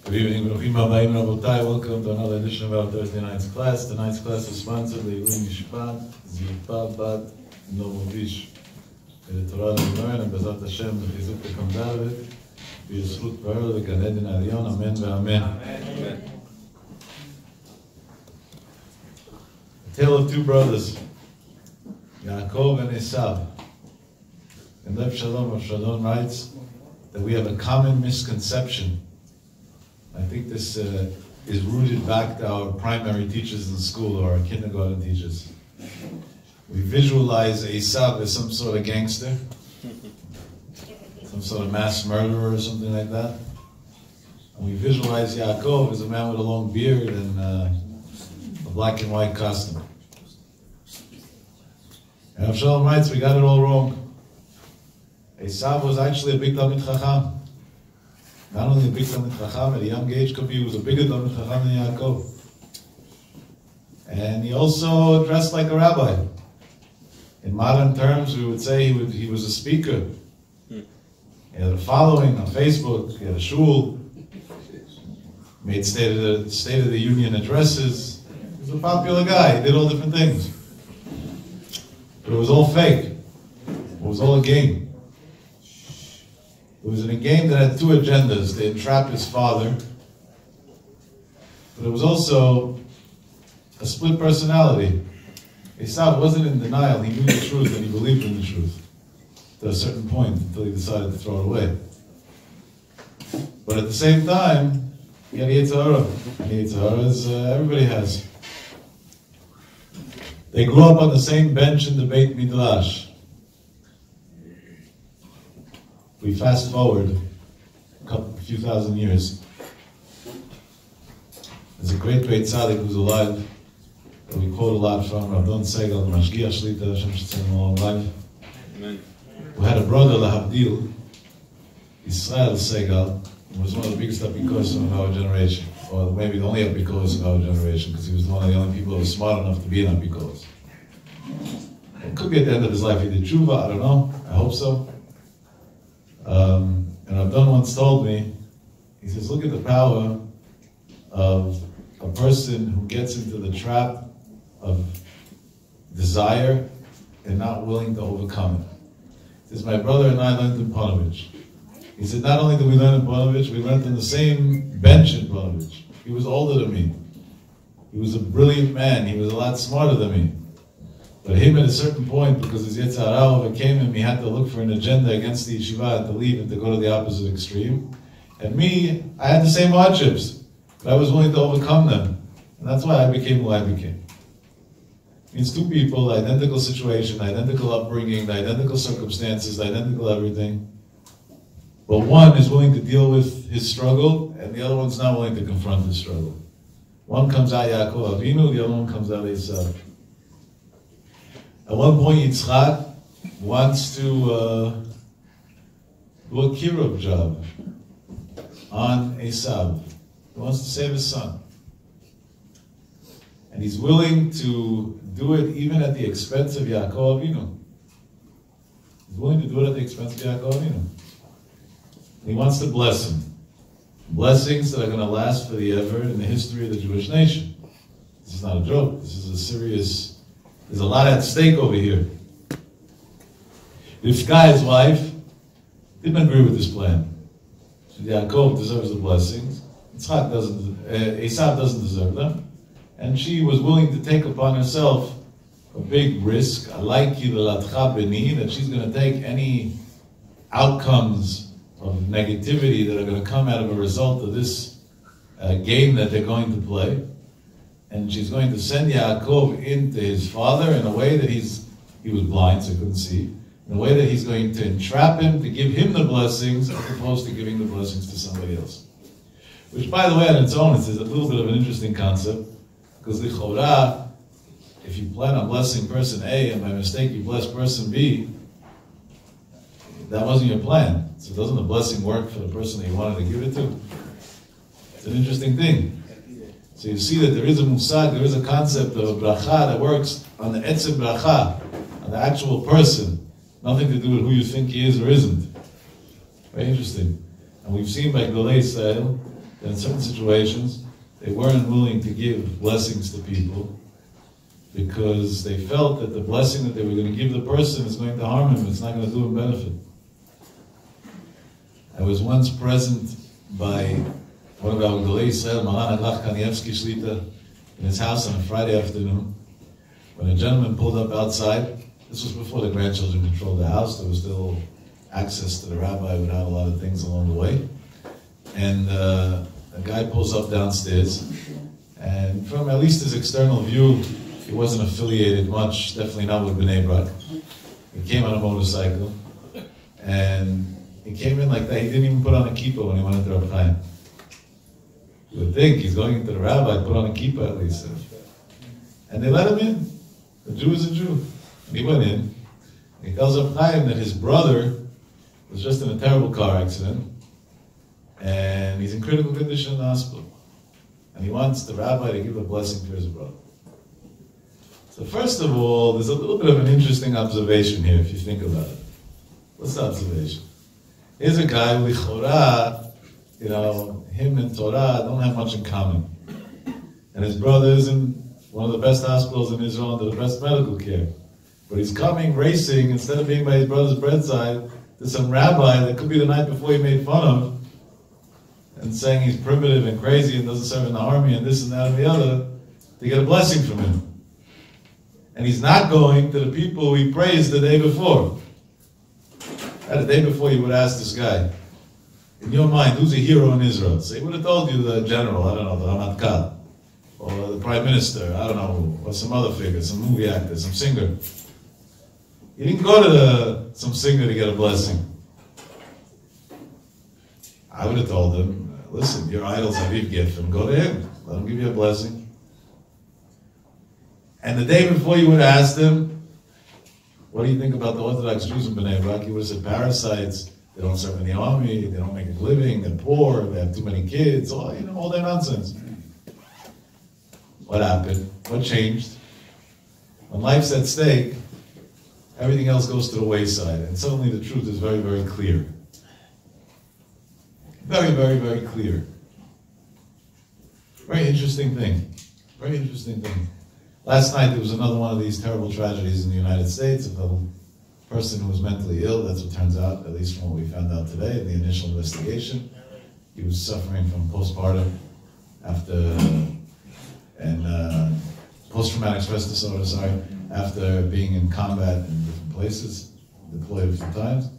Good evening, Bruchim Habayim Rabotai. Welcome to another edition of our Thursday night's class. Tonight's class is sponsored by Leilui Mishpat, Zilpa Bat Novovish. The Torah to learn, and Bezat Hashem, the Chizuk to come down with it. Be a Zchut Pearl, the Gan Eden Arion, Amen ve'Amen. Amen. A tale of two brothers, Yaakov and Esau. And Lev Shalom of Shalom writes that we have a common misconception. I think this is rooted back to our primary teachers in school or our kindergarten teachers. We visualize Esau as some sort of gangster, some sort of mass murderer or something like that. And we visualize Yaakov as a man with a long beard and a black and white costume. And Avshalom writes, we got it all wrong. Esau was actually a big Talmid Chacham. Not only a big Talmid Chacham, at a young age could be, he was a bigger Talmid Chacham than Yaakov. And he also dressed like a rabbi. In modern terms, we would say he was a speaker. He had a following on Facebook, he had a shul, made State of the Union addresses. He was a popular guy, he did all different things. But it was all fake. It was all a game. It was in a game that had two agendas, to entrap his father, but it was also a split personality. Esau wasn't in denial, he knew the truth and he believed in the truth to a certain point until he decided to throw it away. But at the same time, he had Yetzer Hara. And Yetzer Hara, as everybody has. They grew up on the same bench in the Beit Midrash. We fast forward a few thousand years. There's a great tzaddik who's alive that we quote a lot from, Rav Segal, the Mashgiach Shlita, Hashem should him a long life. Amen. Who had a brother, Lahavdil, Israel Segal, who was one of the biggest apikosim of our generation, or maybe the only apikosim of our generation, because he was one of the only people who was smart enough to be an apikosim. It could be at the end of his life he did tshuva, I don't know, I hope so. And Rabban once told me, he says, look at the power of a person who gets into the trap of desire and not willing to overcome it. He says, my brother and I learned in Panovich. He said, not only did we learn in Panovich, we learned on the same bench in Panovich. He was older than me. He was a brilliant man. He was a lot smarter than me. But him at a certain point, because his Yetzer Hara overcame him, he had to look for an agenda against the yeshiva and to leave and to go to the opposite extreme. And me, I had the same hardships, but I was willing to overcome them. And that's why I became who I became. It means two people, identical situation, identical upbringing, identical circumstances, identical everything. But one is willing to deal with his struggle, and the other one's not willing to confront his struggle. One comes out Yaakov Avinu, the other one comes out Esau. At one point, Yitzchak wants to do a kirub job on Esau. He wants to save his son. And he's willing to do it even at the expense of Yaakov Avinu. He's willing to do it at the expense of Yaakov Avinu. He wants to bless him. Blessings that are going to last for the ever in the history of the Jewish nation. This is not a joke. This is a serious... There's a lot at stake over here. Rivka, his wife, didn't agree with this plan. So Yaakov deserves the blessings. Esau doesn't deserve them. And she was willing to take upon herself a big risk, that she's going to take any outcomes of negativity that are going to come out of a result of this game that they're going to play. And she's going to send Yaakov into his father in a way that he was blind, so he couldn't see, in a way that he's going to entrap him to give him the blessings as opposed to giving the blessings to somebody else. Which, by the way, on its own, is a little bit of an interesting concept, because lichora, if you plan on blessing person A and by mistake you bless person B, that wasn't your plan. So doesn't the blessing work for the person that you wanted to give it to? It's an interesting thing. So you see that there is a musag, there is a concept of a bracha that works on the etzem bracha, on the actual person. Nothing to do with who you think he is or isn't. Very interesting. And we've seen by Golei Israel that in certain situations they weren't willing to give blessings to people because they felt that the blessing that they were going to give the person is going to harm him, it's not going to do him benefit. I was once present by one of our Gedolei Yisrael, Maran Aglach Kanievsky Shlita, in his house on a Friday afternoon, when a gentleman pulled up outside. This was before the grandchildren controlled the house. There was still access to the rabbi without a lot of things along the way. And a guy pulls up downstairs, and from at least his external view, he wasn't affiliated much, definitely not with Bnei Brak. He came on a motorcycle, and he came in like that. He didn't even put on a kippah when he went into Rav Chaim. You would think he's going into the rabbi, put on a kippah at least. And they let him in. A Jew is a Jew. And he went in. And he tells Rav Chaim that his brother was just in a terrible car accident, and he's in critical condition in the hospital. And he wants the rabbi to give a blessing for his brother. So first of all, there's a little bit of an interesting observation here, if you think about it. What's the observation? Here's a guy, lichora, him and Torah don't have much in common. And his brother is in one of the best hospitals in Israel under the best medical care. But he's coming, racing, instead of being by his brother's bedside, to some rabbi that could be the night before he made fun of, and saying he's primitive and crazy and doesn't serve in the army and this and that and the other, to get a blessing from him. And he's not going to the people he praised the day before. The day before you would ask this guy, in your mind, who's a hero in Israel? So he would have told you the general, I don't know, the Ramatkal, or the prime minister, I don't know, or some other figure, some movie actor, some singer. He didn't go to some singer to get a blessing. I would have told him, listen, your idol's Aviv Geffen, go to him, let him give you a blessing. And the day before you would have asked him, what do you think about the Orthodox Jews in Bnei Brak? He would have said, parasites, they don't serve in the army, they don't make a living, they're poor, they have too many kids, all that nonsense. What happened? What changed? When life's at stake, everything else goes to the wayside, and suddenly the truth is very, very clear. Very, very, very clear. Very interesting thing. Very interesting thing. Last night there was another one of these terrible tragedies in the United States of a person who was mentally ill. That's what turns out, at least from what we found out today in the initial investigation. He was suffering from postpartum post-traumatic stress disorder, after being in combat in different places, deployed a few times.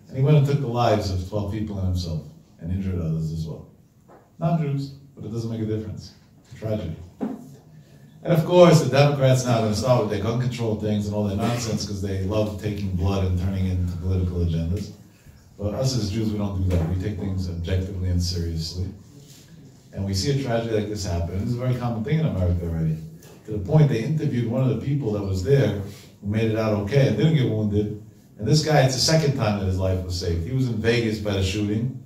And he went and took the lives of 12 people and himself, and injured others as well. Non-Jews, but it doesn't make a difference. It's a tragedy. And of course, the Democrats now are going to start with their gun control things and all that nonsense because they love taking blood and turning it into political agendas. But us as Jews, we don't do that. We take things objectively and seriously. And we see a tragedy like this happen. This is a very common thing in America already. To the point they interviewed one of the people that was there who made it out okay and didn't get wounded. And this guy, it's the second time that his life was saved. He was in Vegas by the shooting.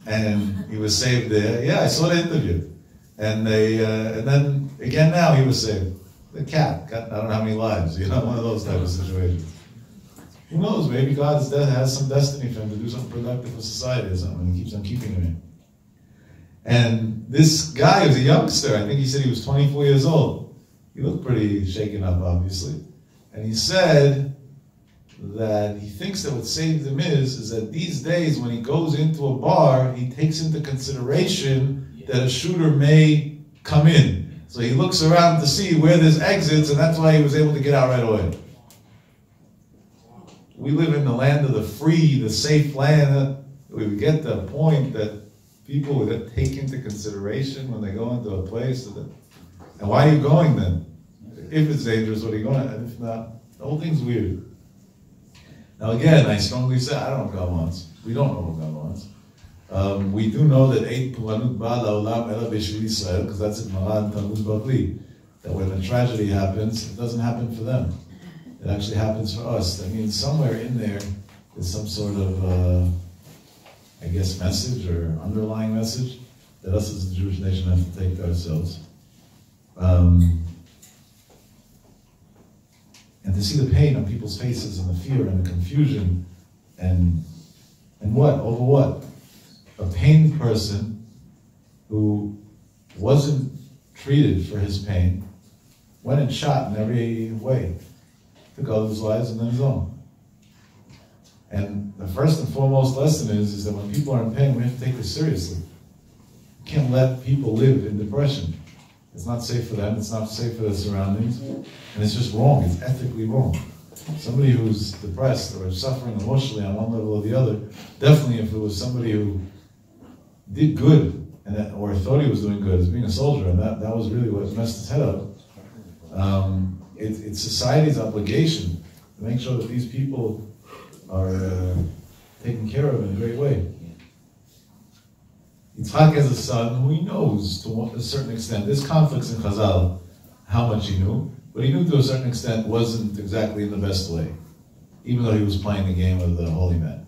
And he was saved there. Yeah, I saw the interview. And then again now he was saved. The cat got I don't know how many lives, one of those type of situations. Who knows, maybe God has some destiny for him to do something productive for society or something, and he keeps on keeping him in. And this guy was a youngster, I think he said he was 24 years old. He looked pretty shaken up, obviously. And he said that he thinks that what saved him is that these days when he goes into a bar, he takes into consideration that a shooter may come in. So he looks around to see where there's exits, and that's why he was able to get out right away. We live in the land of the free, the safe land. We get the point that people would take into consideration when they go into a place. And why are you going then? If it's dangerous, what are you going? And if not, the whole thing's weird. Now again, I strongly say, I don't know what God wants. We don't know what God wants. We do know that Eid Puranut Ba'al Ha'olam Ela B'Shvil Yisrael, because that's in Maran Talmud Bavli, that when a tragedy happens, it doesn't happen for them. It actually happens for us. That means somewhere in there is some sort of, message or underlying message that us as a Jewish nation have to take to ourselves. And to see the pain on people's faces and the fear and the confusion and what? Over what? A pained person who wasn't treated for his pain, went and shot in every way. Took others' lives and then his own. And the first and foremost lesson is that when people are in pain, we have to take this seriously. You can't let people live in depression. It's not safe for them, it's not safe for their surroundings, and it's just wrong, it's ethically wrong. Somebody who's depressed or suffering emotionally on one level or the other, definitely if it was somebody who did good, or thought he was doing good as being a soldier, and that was really what messed his head up, it's society's obligation to make sure that these people are taken care of in a great way. Yitzchak has a son who he knows to a certain extent. There's conflicts in Chazal, how much he knew, but he knew to a certain extent wasn't exactly in the best way, even though he was playing the game of the holy man.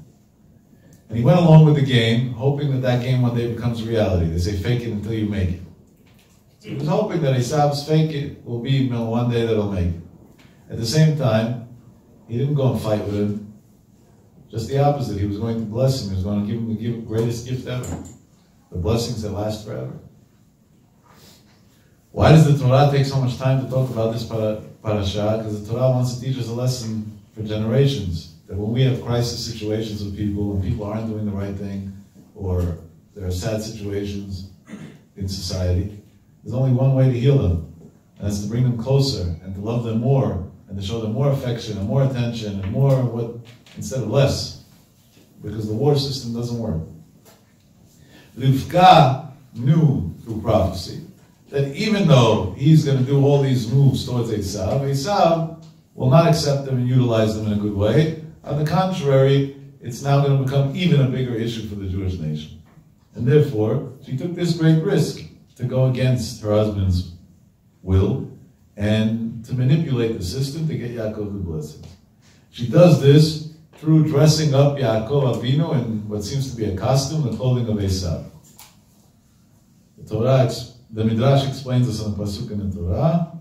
And he went along with the game, hoping that game one day becomes reality. They say, fake it until you make it. So he was hoping that Esau's fake it will be one day that he'll make it. At the same time, he didn't go and fight with him. Just the opposite. He was going to bless him. He was going to give him the greatest gift ever. The blessings that last forever. Why does the Torah take so much time to talk about this parasha? Because the Torah wants to teach us a lesson for generations. That when we have crisis situations with people, when people aren't doing the right thing, or there are sad situations in society, there's only one way to heal them, and that's to bring them closer, and to love them more, and to show them more affection, and more attention, and more instead of less. Because the war system doesn't work. Rivka knew through prophecy that even though he's going to do all these moves towards Esau will not accept them and utilize them in a good way. On the contrary, it's now going to become even a bigger issue for the Jewish nation. And therefore, she took this great risk to go against her husband's will and to manipulate the system to get Yaakov the blessings. She does this through dressing up Yaakov Avinu in what seems to be a costume, the clothing of Esau. The Midrash explains this on the pasuk in the Torah.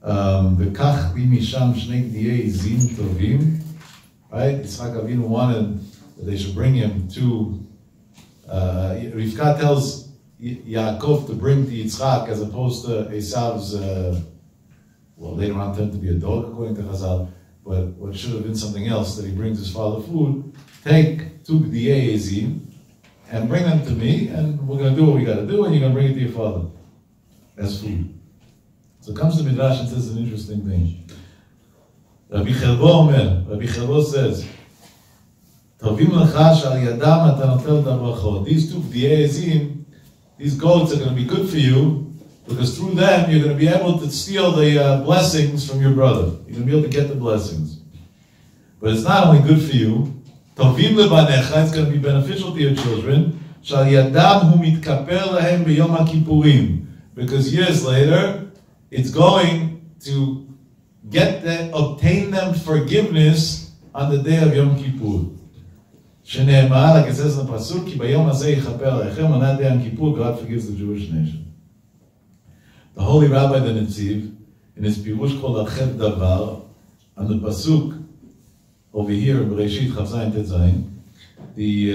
V'kach li misham shnei gdiyei zim tovim. Right? Yitzchak Avinu wanted that they should bring him to. Rivka tells Yaakov to bring to Yitzchak as opposed to Esau's. Later on turned to be a dog according to Chazal, but what should have been something else that he brings his father food. Take 2 gdiyei zim and bring them to me, and we're going to do what we got to do, and you're going to bring it to your father as food. So it comes to Midrash and says an interesting thing. Rabbi Chelbo says, Tovim lecha shal yadam ata notel dabrachot. These 2 gdiyei zim, these goats are going to be good for you, because through them you're going to be able to steal the blessings from your brother. You're going to be able to get the blessings. But it's not only good for you, Tovim lebanecha, it's going to be beneficial to your children. Shal yadam hu mitkaper lahem b'yom HaKippurim. Because years later, it's going to obtain them forgiveness on the day of Yom Kippur. Shene'emar, like it says in the pasuk, ki b'yom hazeh yichaper alechem, on that day on Kippur, God forgives the Jewish nation. The holy Rabbi the Netziv, in his pirush called Achet Davar, on the pasuk over here in Bereshit Chavzayin Tetzayin, the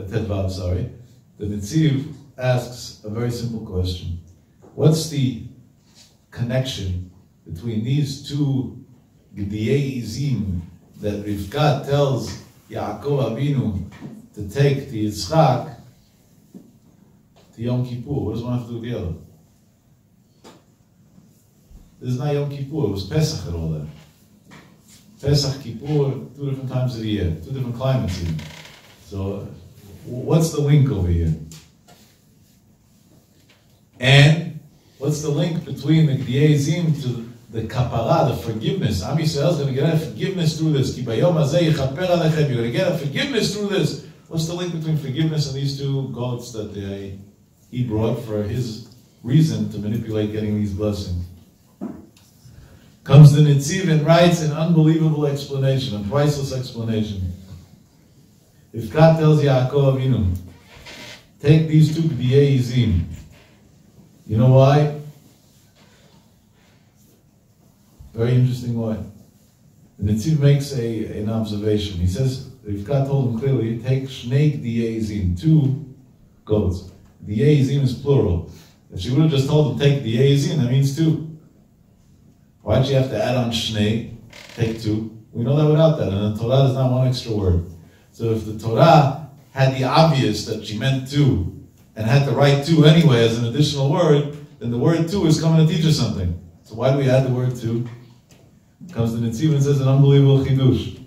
Tetvav, sorry, the Netziv asks a very simple question. What's the connection between these 2 gdiyei zim that Rivka tells Yaakov Avinu to take to Yitzchak to Yom Kippur? What does one have to do with the other? This is not Yom Kippur, it was Pesach and all that. Pesach, Kippur, 2 different times of the year, 2 different climates even. So, what's the link over here? And what's the link between the gdiyei zim to the kapara, the forgiveness? Am Yisrael is going to get a forgiveness through this. Ki bayom hazeh yichaper alechem. You're going to get a forgiveness through this. What's the link between forgiveness and these 2 goats that he brought for his reason to manipulate getting these blessings? Comes the Netziv and writes an unbelievable explanation, a priceless explanation. If God tells Yaakov Avinu, take these 2 gdiyei zim. You know why? Very interesting why. The Netziv makes an observation. He says, Rivka told him clearly, take shnei gdiyei zim, 2 goats. The Yeizim is plural. If she would have just told him, take the Yeizim, that means two. Why'd she have to add on Shnei, take two? We know that without that, and the Torah does not one extra word. So if the Torah had the obvious that she meant two, and had to write two anyway as an additional word, then the word two is coming to teach us something. So why do we add the word two? It comes to Netziv and says an unbelievable chidush.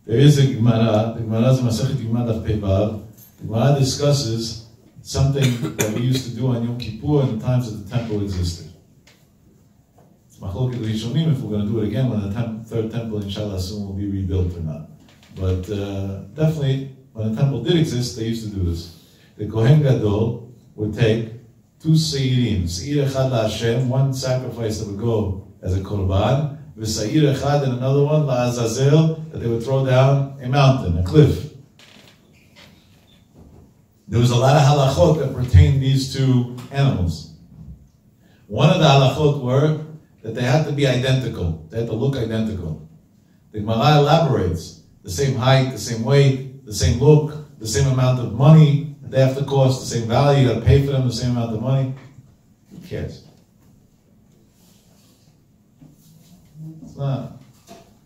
There is a Gemara, the Gemara is Masechet Yuma Daf Pei Vav. The Gemara discusses something that we used to do on Yom Kippur in the times that the temple existed. It's Machlokes Rishonim if we're going to do it again when the third temple, inshallah, soon will be rebuilt or not. But definitely, when the temple did exist, they used to do this. The Kohen Gadol would take two seirim, seir echad laHashem, one sacrifice that would go as a korban, v'seir echad, and another one la'azazel, that they would throw down a mountain, a cliff. There was a lot of halachot that pertained these two animals. One of the halachot were that they had to be identical. They had to look identical. The Gemara elaborates the same height, the same weight, the same look, the same amount of money that they have to cost, the same value, you got to pay for them the same amount of money. Who cares? It's not,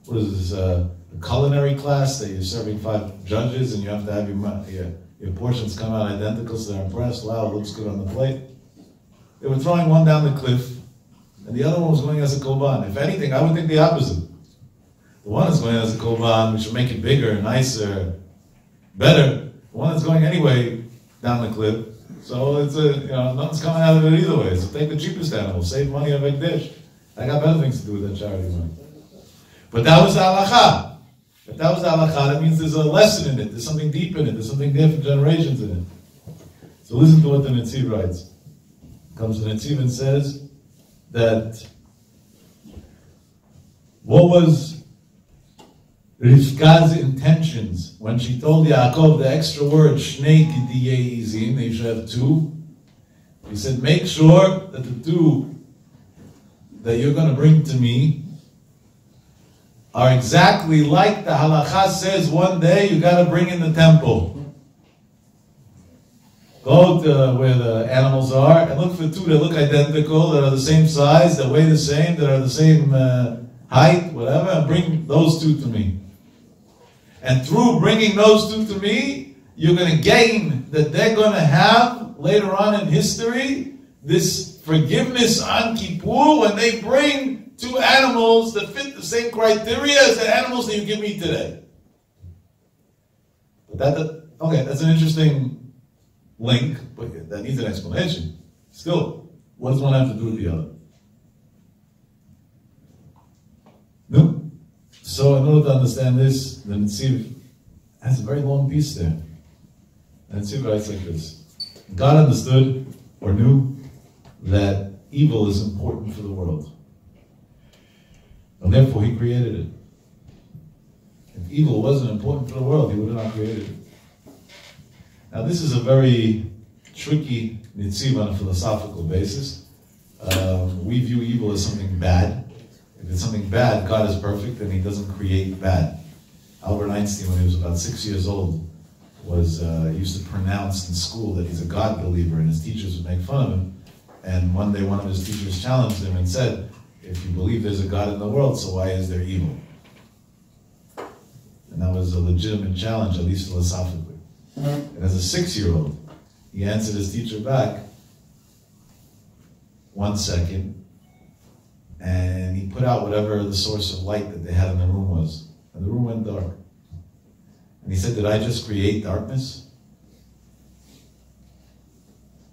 what is this, a culinary class that you're serving 5 judges and you have to have your portions come out identical so they're impressed. Wow, it looks good on the plate. They were throwing one down the cliff and the other one was going as a korban. If anything, I would think the opposite. The one that's going as a korban, we should make it bigger, nicer, better. The one that's going anyway down the cliff. So it's nothing's coming out of it either way. So take the cheapest animal, save money on a big dish. I got better things to do with that charity money. But that was the halakha. If that was the halakha, that means there's a lesson in it. There's something deep in it. There's something there for generations in it. So listen to what the Netziv writes. Comes the Netziv and says that what was Rivka's intentions when she told Yaakov the extra word Shnei Gidiyei Izim, that you should have 2. He said, make sure that the 2 that you're going to bring to me are exactly like the halakha says one day you got to bring in the temple. Go to where the animals are and look for 2 that look identical, that are the same size, that weigh the same, that are the same height, whatever, and bring those 2 to me. And through bringing those 2 to me, you're going to gain that they're going to have, later on in history, this forgiveness on Kippur when they bring 2 animals that fit the same criteria as the animals that you give me today. But that's an interesting link, but that needs an explanation. Still, what does one have to do with the other? No? So in order to understand this, the Netziv has a very long piece there. The Netziv writes like this. God understood or knew that evil is important for the world. And therefore he created it. If evil wasn't important for the world, he would have not created it. Now this is a very tricky Netziv on a philosophical basis. We view evil as something bad. If it's something bad, God is perfect and he doesn't create bad. Albert Einstein, when he was about 6 years old, used to pronounce in school that he's a God believer and his teachers would make fun of him. And one day one of his teachers challenged him and said, if you believe there's a God in the world, so why is there evil? And that was a legitimate challenge, at least philosophically. And as a 6-year-old, he answered his teacher back, 1 second, and he put out whatever the source of light that they had in the room was. And the room went dark. And he said, did I just create darkness?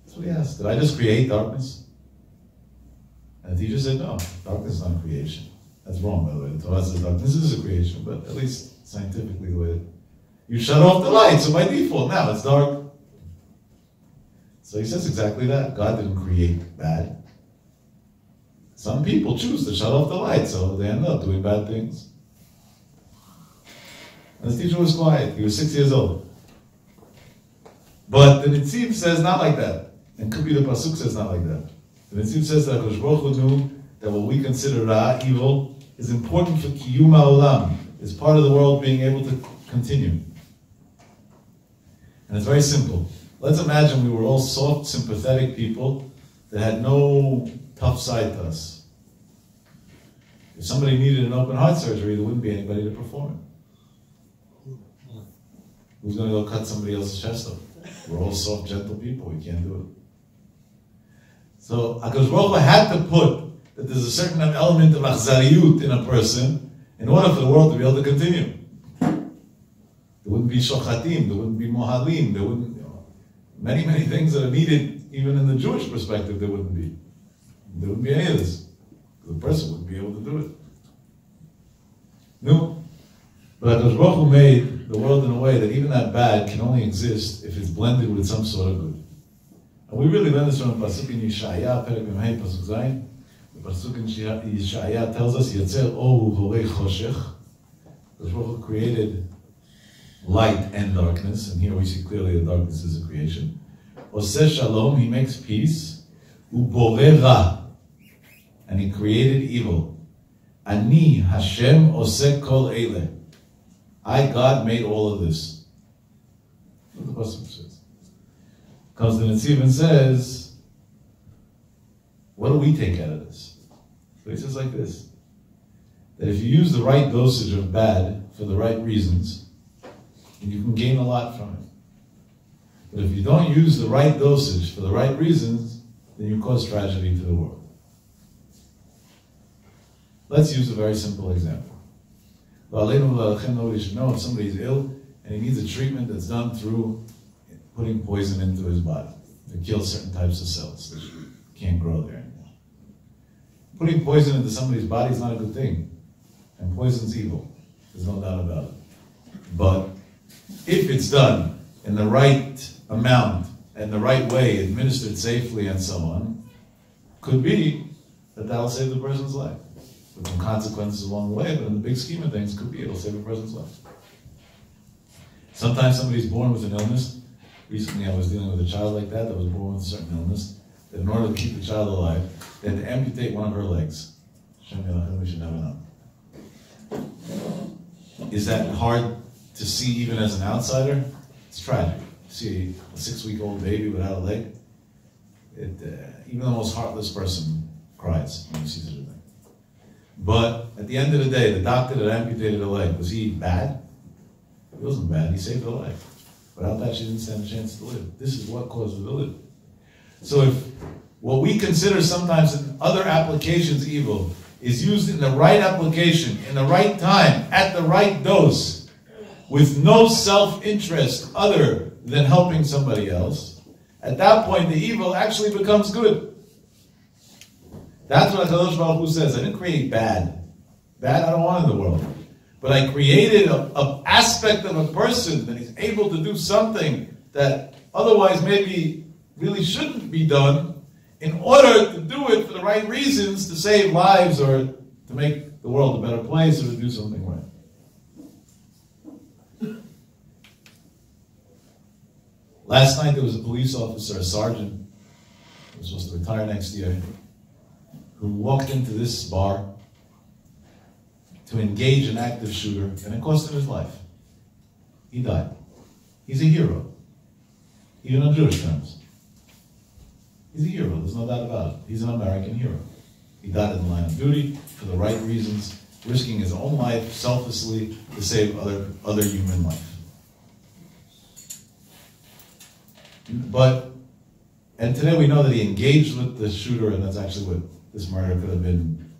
That's what he asked. Did I just create darkness? And the teacher said, no, darkness is not creation. That's wrong, by the way. The Torah says darkness is a creation, but at least scientifically the way you shut off the light, so by default, now it's dark. So he says exactly that. God didn't create bad. Some people choose to shut off the light, so they end up doing bad things. And his teacher was quiet. He was 6 years old. But the Netziv says not like that. And could be the Pasuk says not like that. The Netziv says that HaKadosh Baruch Hu knew that what we consider Ra, evil, is important for Kiyum HaOlam. It's part of the world being able to continue. And it's very simple. Let's imagine we were all soft, sympathetic people that had no tough side to us. If somebody needed an open heart surgery, there wouldn't be anybody to perform it. Who's going to go cut somebody else's chest off? We're all soft, gentle people. We can't do it. So HaKadosh Baruch Hu had to put that there's a certain element of achzariyut in a person in order for the world to be able to continue. There wouldn't be shochatim, there wouldn't be mohalim, there wouldn't, many, many things that are needed, even in the Jewish perspective, there wouldn't be. There wouldn't be any of this. The person wouldn't be able to do it. No. But HaKadosh Baruch Hu made the world in a way that even that bad can only exist if it's blended with some sort of good. And we really learn this from the Pasuk in Yeshaya, Perek Memhei, Pasuk Zayin. The Pasuk in Yeshaya tells us, Yetzer Oru Vorei Choshech. HaKadosh Baruch Hu created light and darkness, and here we see clearly that darkness is a creation. Oseh Shalom, he makes peace. Uborei Ra, and he created evil. Ani Hashem Oseh Kol Eileh. I, God, made all of this. That's what the Pasuk says. Comes the Netziv and says, what do we take out of this? So he says like this, that if you use the right dosage of bad for the right reasons, then you can gain a lot from it. But if you don't use the right dosage for the right reasons, then you cause tragedy to the world. Let's use a very simple example. Nobody should know if somebody's ill and he needs a treatment that's done through putting poison into his body to kill certain types of cells that can't grow there anymore. Putting poison into somebody's body is not a good thing. And poison's evil. There's no doubt about it. But if it's done in the right amount and the right way, administered safely and so on, could be that that'll save the person's life. With some consequences along the way, but in the big scheme of things, could be it'll save a person's life. Sometimes somebody's born with an illness. Recently I was dealing with a child like that was born with a certain illness, that in order to keep the child alive, they had to amputate one of her legs. We should never know. Is that hard to see even as an outsider? It's tragic. See a 6-week-old baby without a leg? Even the most heartless person cries when you see such a thing. But at the end of the day, the doctor that amputated her leg, was he bad? He wasn't bad. He saved her life. Without that, she didn't stand a chance to live. This is what caused her to live. So if what we consider sometimes in other applications evil is used in the right application, in the right time, at the right dose, with no self-interest other than helping somebody else, at that point the evil actually becomes good. That's what HaKadosh Baruch Hu says. I didn't create bad. Bad I don't want in the world. But I created an aspect of a person that is able to do something that otherwise maybe really shouldn't be done in order to do it for the right reasons, to save lives or to make the world a better place or to do something right. Last night there was a police officer, a sergeant, who was supposed to retire next year, who walked into this bar to engage an active shooter, and it cost him his life. He died. He's a hero, even on Jewish terms. He's a hero, there's no doubt about it. He's an American hero. He died in the line of duty for the right reasons, risking his own life selflessly to save other human life. And today we know that he engaged with the shooter, and that's actually what this murder could have been.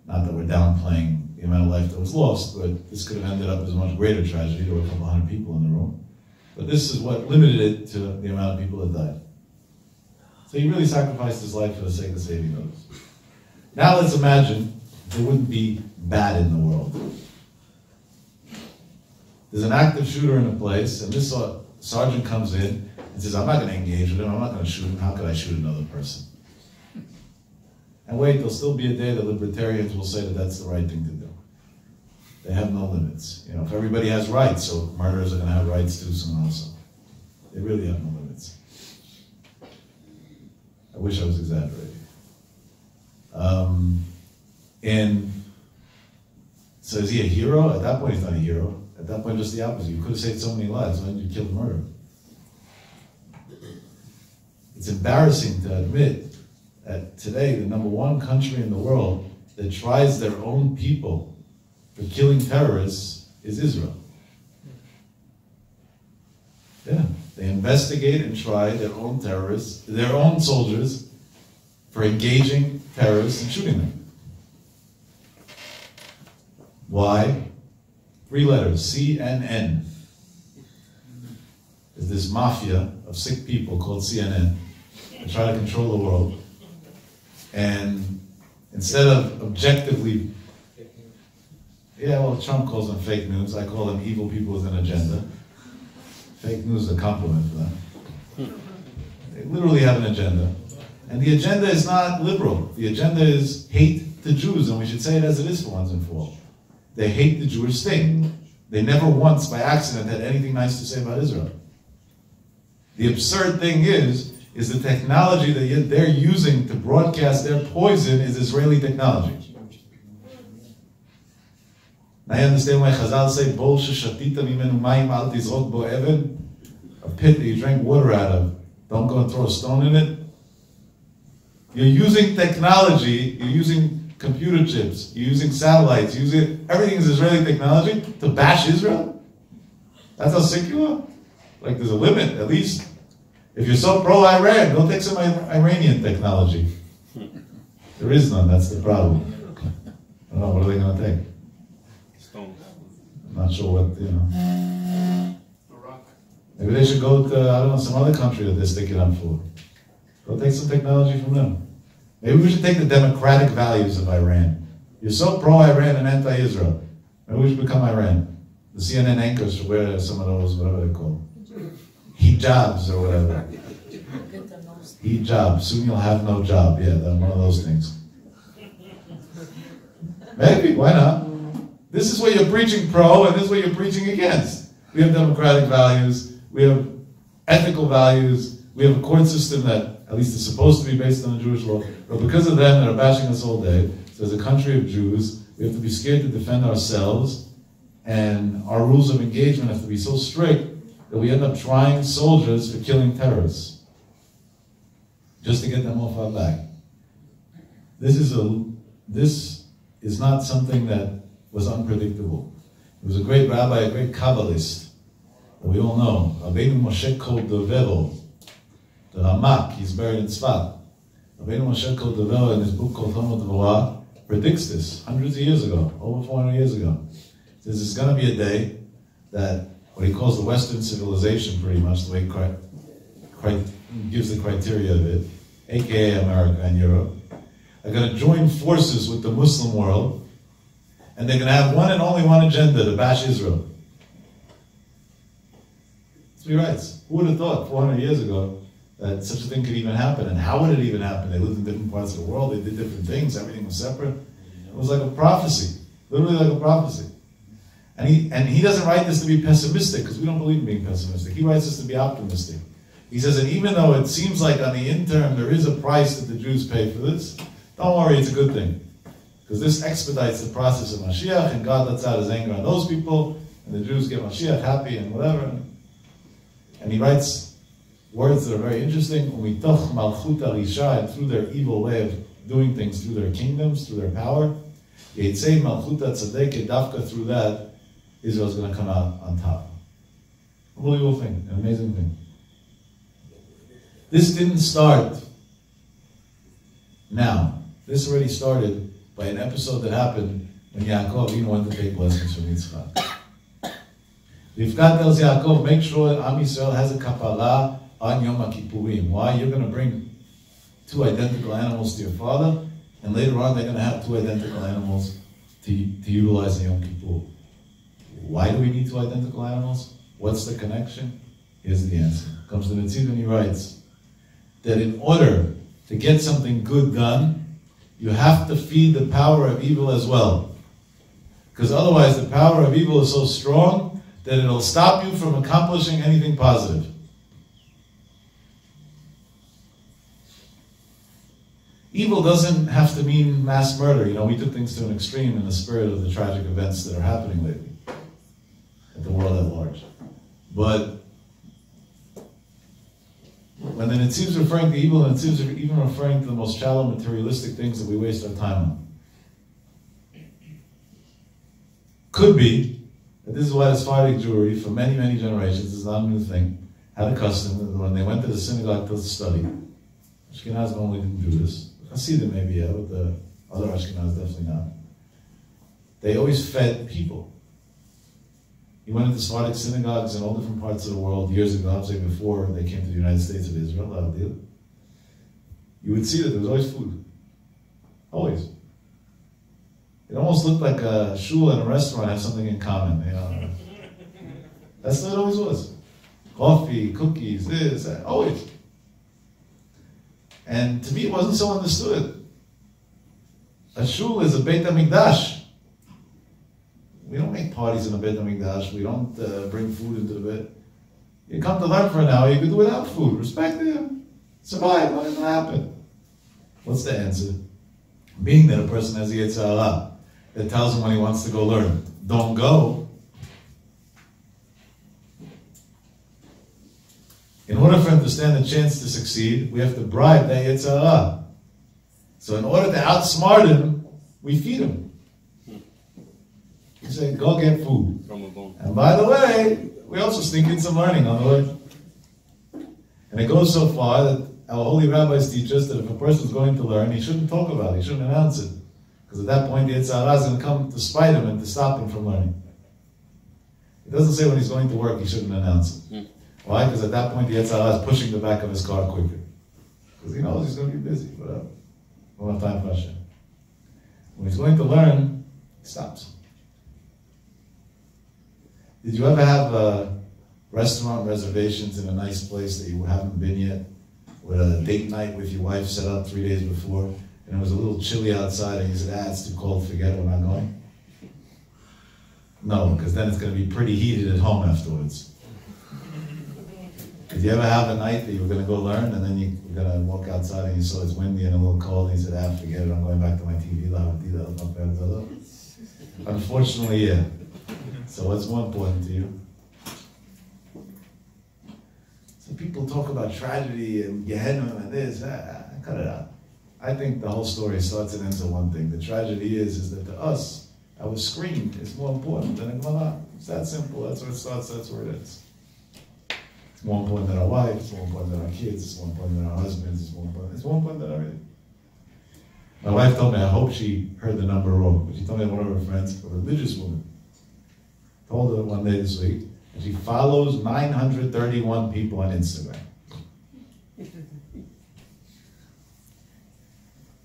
Not that we're downplaying the amount of life that was lost, but this could have ended up as a much greater tragedy. There were a couple hundred people in the room. But this is what limited it to the amount of people that died. So he really sacrificed his life for the sake of saving others. Now let's imagine there wouldn't be bad in the world. There's an active shooter in a place, and this sergeant comes in and says, I'm not going to engage with him, I'm not going to shoot him, how could I shoot another person? And wait, there'll still be a day that libertarians will say that that's the right thing to do. They have no limits. You know, if everybody has rights, so murderers are going to have rights too soon also. They really have no limits. I wish I was exaggerating. And so is he a hero? At that point, he's not a hero. At that point, just the opposite. You could have saved so many lives. Why didn't you kill the murderer? It's embarrassing to admit that today the number one country in the world that tries their own people for killing terrorists is Israel. Yeah, they investigate and try their own terrorists, their own soldiers, for engaging terrorists and shooting them. Why? 3 letters, CNN. There's this mafia of sick people called CNN that try to control the world. And instead of objectively, Trump calls them fake news. I call them evil people with an agenda. Fake news is a compliment for them. They literally have an agenda. And the agenda is not liberal. The agenda is hate the Jews, and we should say it as it is for once and for all. They hate the Jewish state. They never once, by accident, had anything nice to say about Israel. The absurd thing is the technology that they're using to broadcast their poison is Israeli technology. Now you understand why Chazal say, Bol sheshatita mimenu mayim al tizrok bo even? A pit that you drank water out of. Don't go and throw a stone in it. You're using technology, you're using computer chips, you're using satellites, everything is Israeli technology to bash Israel? That's how sick you are? Like there's a limit, at least. If you're so pro-Iran, go take some Iranian technology. There is none, that's the problem. I don't know, what are they going to take? Stones. I'm not sure what, Maybe they should go to, some other country that they're sticking up for. Go take some technology from them. Maybe we should take the democratic values of Iran. You're so pro-Iran and anti-Israel. Maybe we should become Iran. The CNN anchors should wear some of those, whatever they're called. Hijabs or whatever. Hijab. Soon you'll have no job. Yeah, one of those things. Maybe, why not? This is what you're preaching pro, and this is what you're preaching against. We have democratic values. We have ethical values. We have a court system that at least is supposed to be based on the Jewish law. But because of them that are bashing us all day, so as a country of Jews, we have to be scared to defend ourselves, and our rules of engagement have to be so strict that we end up trying soldiers for killing terrorists, just to get them off our back. This is not something that was unpredictable. There was a great rabbi, a great Kabbalist, that we all know, Rabbeinu Moshe Cordovero, the Ramak, he's buried in Tzfat. Rabbeinu Moshe Cordovero, in his book called Talmud Torah, predicts this hundreds of years ago, over 400 years ago. He says there's going to be a day that what he calls the Western civilization, pretty much, the way he gives the criteria of it, aka America and Europe, are going to join forces with the Muslim world, and they're going to have one and only one agenda, to bash Israel. That's what he writes. Who would have thought 400 years ago that such a thing could even happen? And how would it even happen? They lived in different parts of the world, they did different things, everything was separate. It was like a prophecy, literally like a prophecy. And he doesn't write this to be pessimistic, because we don't believe in being pessimistic. He writes this to be optimistic. He says, and even though it seems like on the interim there is a price that the Jews pay for this, don't worry, it's a good thing. Because this expedites the process of Mashiach, and God lets out his anger on those people, and the Jews get Mashiach happy and whatever. And he writes words that are very interesting, Umitoch malchut harisha, and through their evil way of doing things, through their kingdoms, through their power, Yeitzei malchut hatzadek, dafka, through that, Israel's going to come out on top. Unbelievable thing, an amazing thing. This didn't start now. This already started by an episode that happened when Yaakov Yagen wanted to take blessings from Yitzchak. Rivka tells Yaakov, make sure Am Yisrael has a kapara on Yom HaKippurim. Why? You're going to bring 2 identical animals to your father, and later on they're going to have 2 identical animals to utilize in Yom Kippur. Why do we need 2 identical animals? What's the connection? Here's the answer. Comes to the Tzid, and he writes that in order to get something good done, you have to feed the power of evil as well. Because otherwise the power of evil is so strong that it'll stop you from accomplishing anything positive. Evil doesn't have to mean mass murder. You know, we took things to an extreme in the spirit of the tragic events that are happening lately at the world at large. But when the Netziv is referring to evil, the Netziv is even referring to the most shallow materialistic things that we waste our time on. Could be that this is why the Sephardic Jewry, for many, many generations, this is not a new thing, had a custom that when they went to the synagogue to study, Ashkenaz normally didn't do this. Hasidim maybe, yeah, but the other Ashkenaz definitely not. They always fed people. He went into Sephardic synagogues in all different parts of the world years ago, I'm saying before they came to the United States of Israel, you would see that there was always food. Always. It almost looked like a shul and a restaurant have something in common. You know? That's what it always was. Coffee, cookies, this, that, always. And to me it wasn't so understood. A shul is a Beit HaMikdash. We don't make parties in a Beit HaMikdash. We don't bring food into the bed. You come to learn for an hour, you can do without food. Respect him. Survive. What is going to happen? What's the answer? Being that a person has the Yetzer Hara that tells him when he wants to go learn, don't go. In order for him to stand a chance to succeed, we have to bribe that Yetzer Hara. So in order to outsmart him, we feed him. We say, go get food. And by the way, we also sneak in some learning on the way. And it goes so far that our holy rabbis teach us that if a person is going to learn, he shouldn't talk about it, he shouldn't announce it. Because at that point, the Yetzer Hara is going to come to spite him and to stop him from learning. It doesn't say when he's going to work, he shouldn't announce it. Why? Because at that point, the Yetzer Hara is pushing the back of his car quicker. Because he knows he's going to be busy, whatever. We don't have time for Hashem. When he's going to learn, he stops. Did you ever have restaurant reservations in a nice place that you haven't been yet? With a date night with your wife set up 3 days before, and it was a little chilly outside, and you said, it's too cold, forget it, we're not going? No, because then it's going to be pretty heated at home afterwards. Did you ever have a night that you were going to go learn, and then you were going to walk outside and you saw it's windy and a little cold, and you said, forget it, I'm going back to my TV. Unfortunately, yeah. So what's more important to you? So people talk about tragedy and Gehenna and this, cut it out. I think the whole story starts and ends on one thing. The tragedy is that to us, our screen is more important than a Gemara. It's that simple, that's where it starts, that's where it ends. It's more important than our wife, it's more important than our kids, it's more important than our husbands, it's more important than everything. My wife told me, I hope she heard the number wrong, but she told me that one of her friends, a religious woman, told her one day this week, and she follows 931 people on Instagram.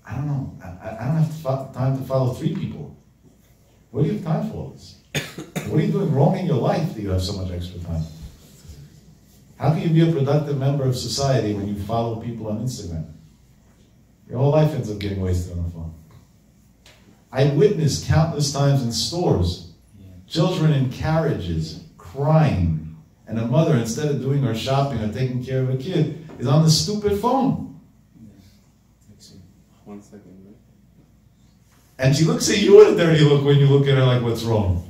I don't know. I don't have time to follow 3 people. What do you have time for all this? What are you doing wrong in your life that you have so much extra time? How can you be a productive member of society when you follow people on Instagram? Your whole life ends up getting wasted on the phone. I witnessed countless times in stores, children in carriages crying, and a mother, instead of doing her shopping or taking care of a kid, is on the stupid phone. 1 second, right? And she looks at you with a dirty look when you look at her like, what's wrong?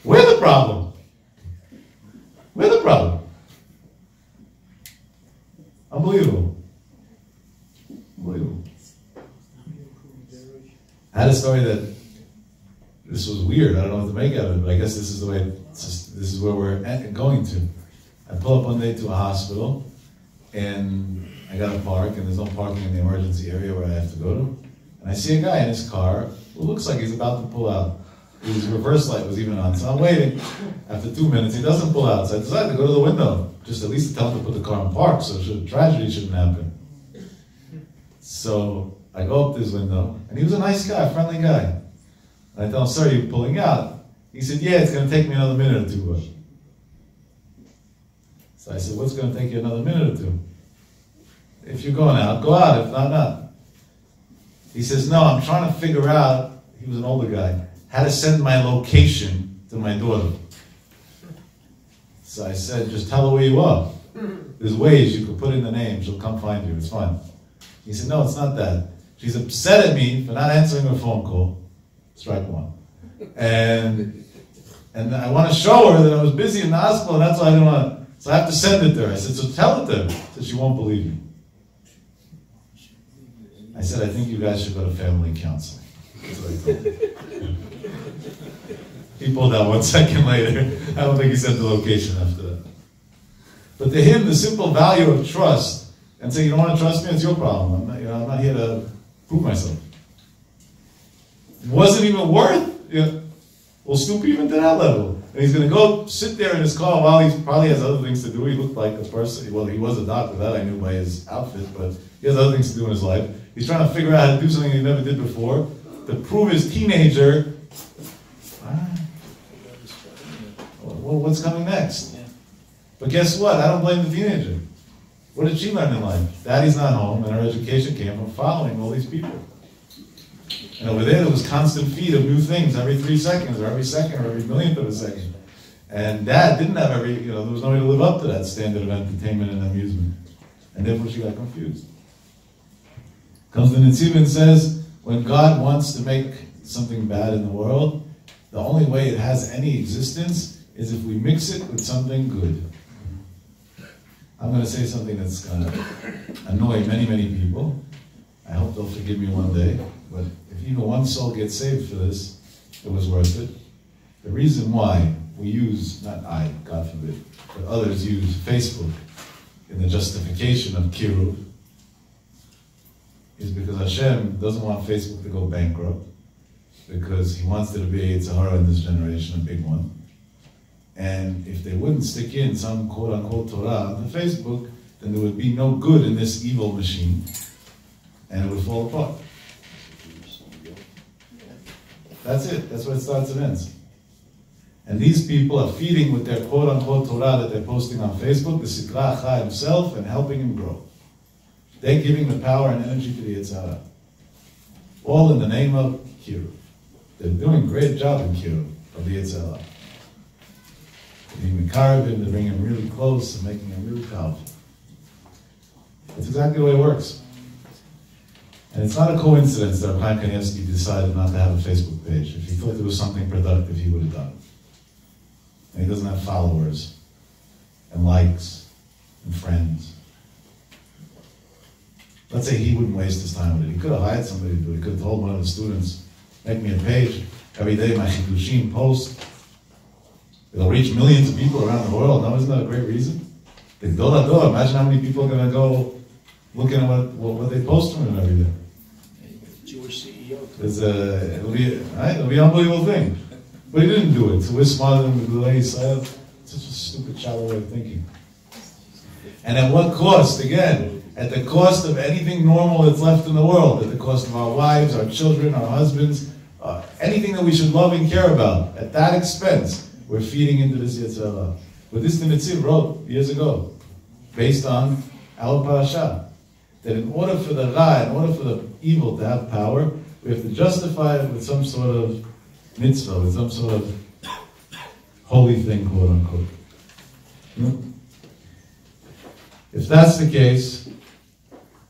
We're the problem. We're the problem. Unbelievable. Unbelievable. I had a story that this was weird. I don't know what to make out of it, but I guess this is the way. This is where we're going to. I pull up one day to a hospital, and I got to park, and there's no parking in the emergency area where I have to go to. And I see a guy in his car who looks like he's about to pull out. His reverse light was even on, so I'm waiting. After 2 minutes, he doesn't pull out, so I decided to go to the window, just at least to tell him to put the car in park, so tragedy shouldn't happen. So I go up to his window, and he was a nice guy, a friendly guy. And I tell him, sir, you're pulling out. He said, yeah, it's going to take me another minute or two. So I said, what's going to take you another minute or two? If you're going out, go out. If not, not. He says, no, I'm trying to figure out, he was an older guy, how to send my location to my daughter. So I said, just tell her where you are. There's ways you could put in the name, she'll come find you, it's fine. He said, no, it's not that. She's upset at me for not answering her phone call. Strike one. And I want to show her that I was busy in the hospital, and that's why I didn't want to. So I have to send it to her. I said, so tell it to her. She said, she won't believe me. I said, I think you guys should go to family counseling. That's what I told him. He pulled out 1 second later. I don't think he said the location after that. But to him, the simple value of trust, and say, you don't want to trust me, it's your problem. I'm not here to prove myself. It wasn't even worth, we'll stoop even to that level. And he's going to go sit there in his car while he probably has other things to do. He looked like a person, well, he was a doctor, that I knew by his outfit, but he has other things to do in his life. He's trying to figure out how to do something he never did before, to prove his teenager, well, what's coming next? But guess what? I don't blame the teenager. What did she learn in life? Daddy's not home, and her education came from following all these people. And over there was constant feed of new things every 3 seconds, or every second, or every millionth of a second. And Dad didn't have there was no way to live up to that standard of entertainment and amusement. And therefore she got confused. Comes the Netziv and says, when God wants to make something bad in the world, the only way it has any existence is if we mix it with something good. I'm going to say something that's going to annoy many, many people. I hope they'll forgive me one day. But if even one soul gets saved for this, it was worth it. The reason why we use, not I, God forbid, but others use Facebook in the justification of kiruv is because Hashem doesn't want Facebook to go bankrupt, because He wants there to be a Tzahara in this generation, a big one. And if they wouldn't stick in some quote-unquote Torah on the Facebook, then there would be no good in this evil machine, and it would fall apart. That's it. That's where it starts and ends. And these people are feeding with their quote-unquote Torah that they're posting on Facebook, the Sikra Achai himself, and helping him grow. They're giving the power and energy to the Yetzirah. All in the name of Kiruv. They're doing a great job in Kiruv of the Yetzirah. They're being Mekarabim, they're bringing him really close and making him really powerful. That's exactly the way it works. And it's not a coincidence that Chaim Kanievsky decided not to have a Facebook page. If he thought there was something productive, he would have done it. And he doesn't have followers, and likes, and friends. Let's say he wouldn't waste his time with it. He could have hired somebody to do it. He could have told one of the students, make me a page, every day my Chidushim post. It'll reach millions of people around the world. Now, isn't that a great reason? The Gdol HaDor, imagine how many people are going to go looking at what they post from him every day. Jewish CEO. It'll be an unbelievable thing. But he didn't do it. So we're smarter than the delay. It's such a stupid, shallow way of thinking. And at what cost? Again, at the cost of anything normal that's left in the world. At the cost of our wives, our children, our husbands, anything that we should love and care about. At that expense, we're feeding into this Yetzirah. But this the Netziv wrote years ago, based on our parasha, that in order for the Ra, in order for the evil to have power, we have to justify it with some sort of mitzvah, with some sort of holy thing, quote unquote. If that's the case,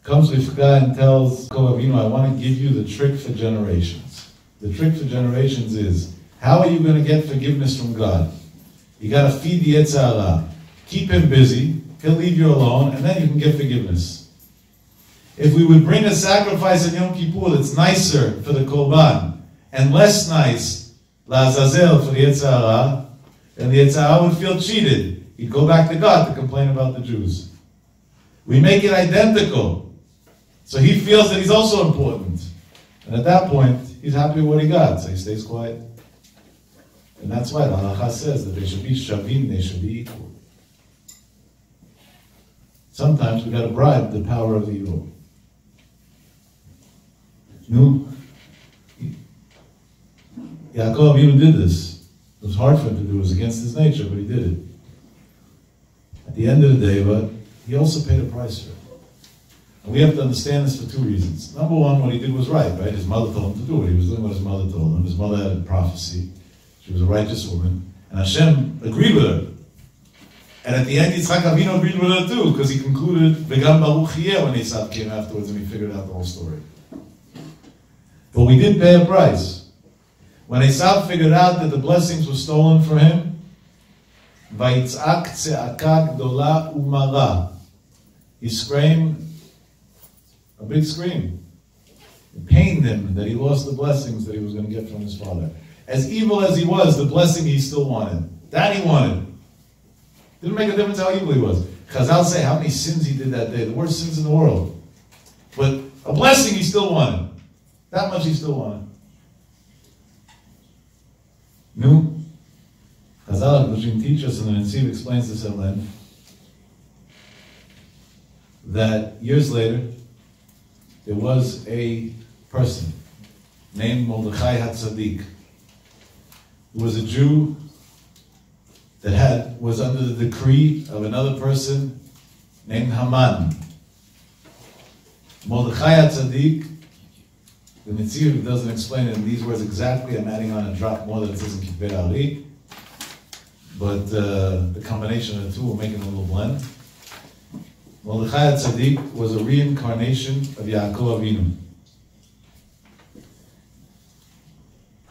comes Rivka and tells Yaakov Avinu, I want to give you the trick for generations. The trick for generations is, how are you going to get forgiveness from God? You got to feed the Yetzirah. Keep him busy, he'll leave you alone, and then you can get forgiveness. If we would bring a sacrifice in Yom Kippur that's nicer for the Korban, and less nice, La Azazel, for the Yetzirah, then the Yetzirah would feel cheated. He'd go back to God to complain about the Jews. We make it identical, so he feels that he's also important. And at that point, he's happy with what he got, so he stays quiet. And that's why the halacha says that they should be shavim, they should be equal. Sometimes we got to bribe the power of evil. No, Yaakov even did this. It was hard for him to do. It was against his nature, but he did it. At the end of the day, but he also paid a price for it. And we have to understand this for two reasons. Number one, what he did was right? His mother told him to do it. He was doing what his mother told him. His mother had a prophecy. She was a righteous woman. And Hashem agreed with her. And at the end, Yitzchak Avinu agreed with her too, because he concluded, V'gam Baruch Yeh, when Esau came afterwards and he figured out the whole story. But we did pay a price. When Esau figured out that the blessings were stolen from him, Vayitzak tze'aka gdola umara. He screamed a big scream. It pained him that he lost the blessings that he was going to get from his father. As evil as he was, the blessing he still wanted. That he wanted. Didn't make a difference how evil he was. Chazal say how many sins he did that day. The worst sins in the world. But a blessing he still wanted. That much he still wanted. No. Chazal, which can teach us, and the Netziv explains this at length, that years later, there was a person named Mordechai HaTzadik, who was a Jew that was under the decree of another person named Haman. Mordechai HaTzadik, the Netziv doesn't explain it in these words exactly. I'm adding on a drop more that it says in Kitvei Ari, but the combination of the two will make it a little blend. Mordechai HaTzadik was a reincarnation of Yaakov Avinu.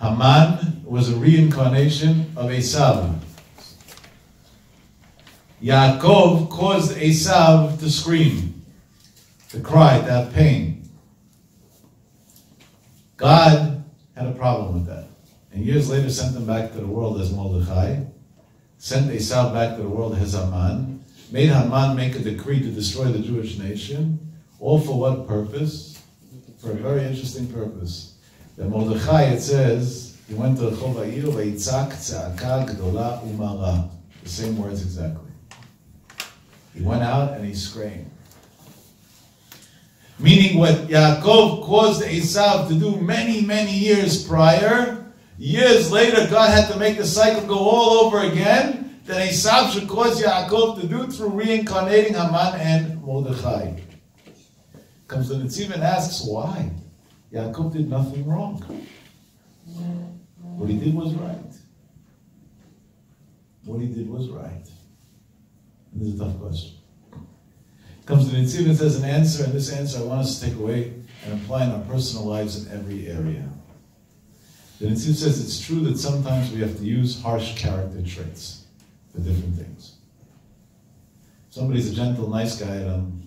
Haman was a reincarnation of Esau. Yaakov caused Esau to scream, to cry, to have pain. God had a problem with that. And years later sent him back to the world as Mordechai, sent Esau back to the world as Haman, made Haman make a decree to destroy the Jewish nation, all for what purpose? For a very interesting purpose. That Mordechai, it says, he went to Rechov Ha'ir, Vayitzak tze'aka gdola umara. The same words exactly. He went out and he screamed. Meaning what Yaakov caused Esau to do many, many years prior, years later God had to make the cycle go all over again, that Esau should cause Yaakov to do through reincarnating Haman and Mordechai. Comes the Netziv and asks, why? Yaakov did nothing wrong. What he did was right. What he did was right. And this is a tough question. Comes the Netziv and says an answer, and this answer I want us to take away and apply in our personal lives in every area. The Netziv says it's true that sometimes we have to use harsh character traits for different things. Somebody's a gentle, nice guy, and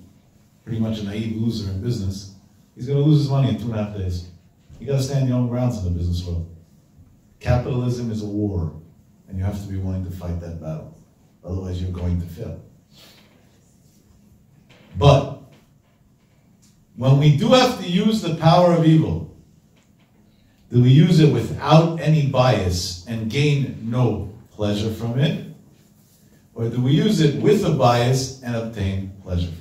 pretty much a naive loser in business. He's going to lose his money in 2.5 days. You got to stand your own grounds in the business world. Capitalism is a war, and you have to be willing to fight that battle. Otherwise, you're going to fail. But when we do have to use the power of evil, do we use it without any bias and gain no pleasure from it? Or do we use it with a bias and obtain pleasure from it?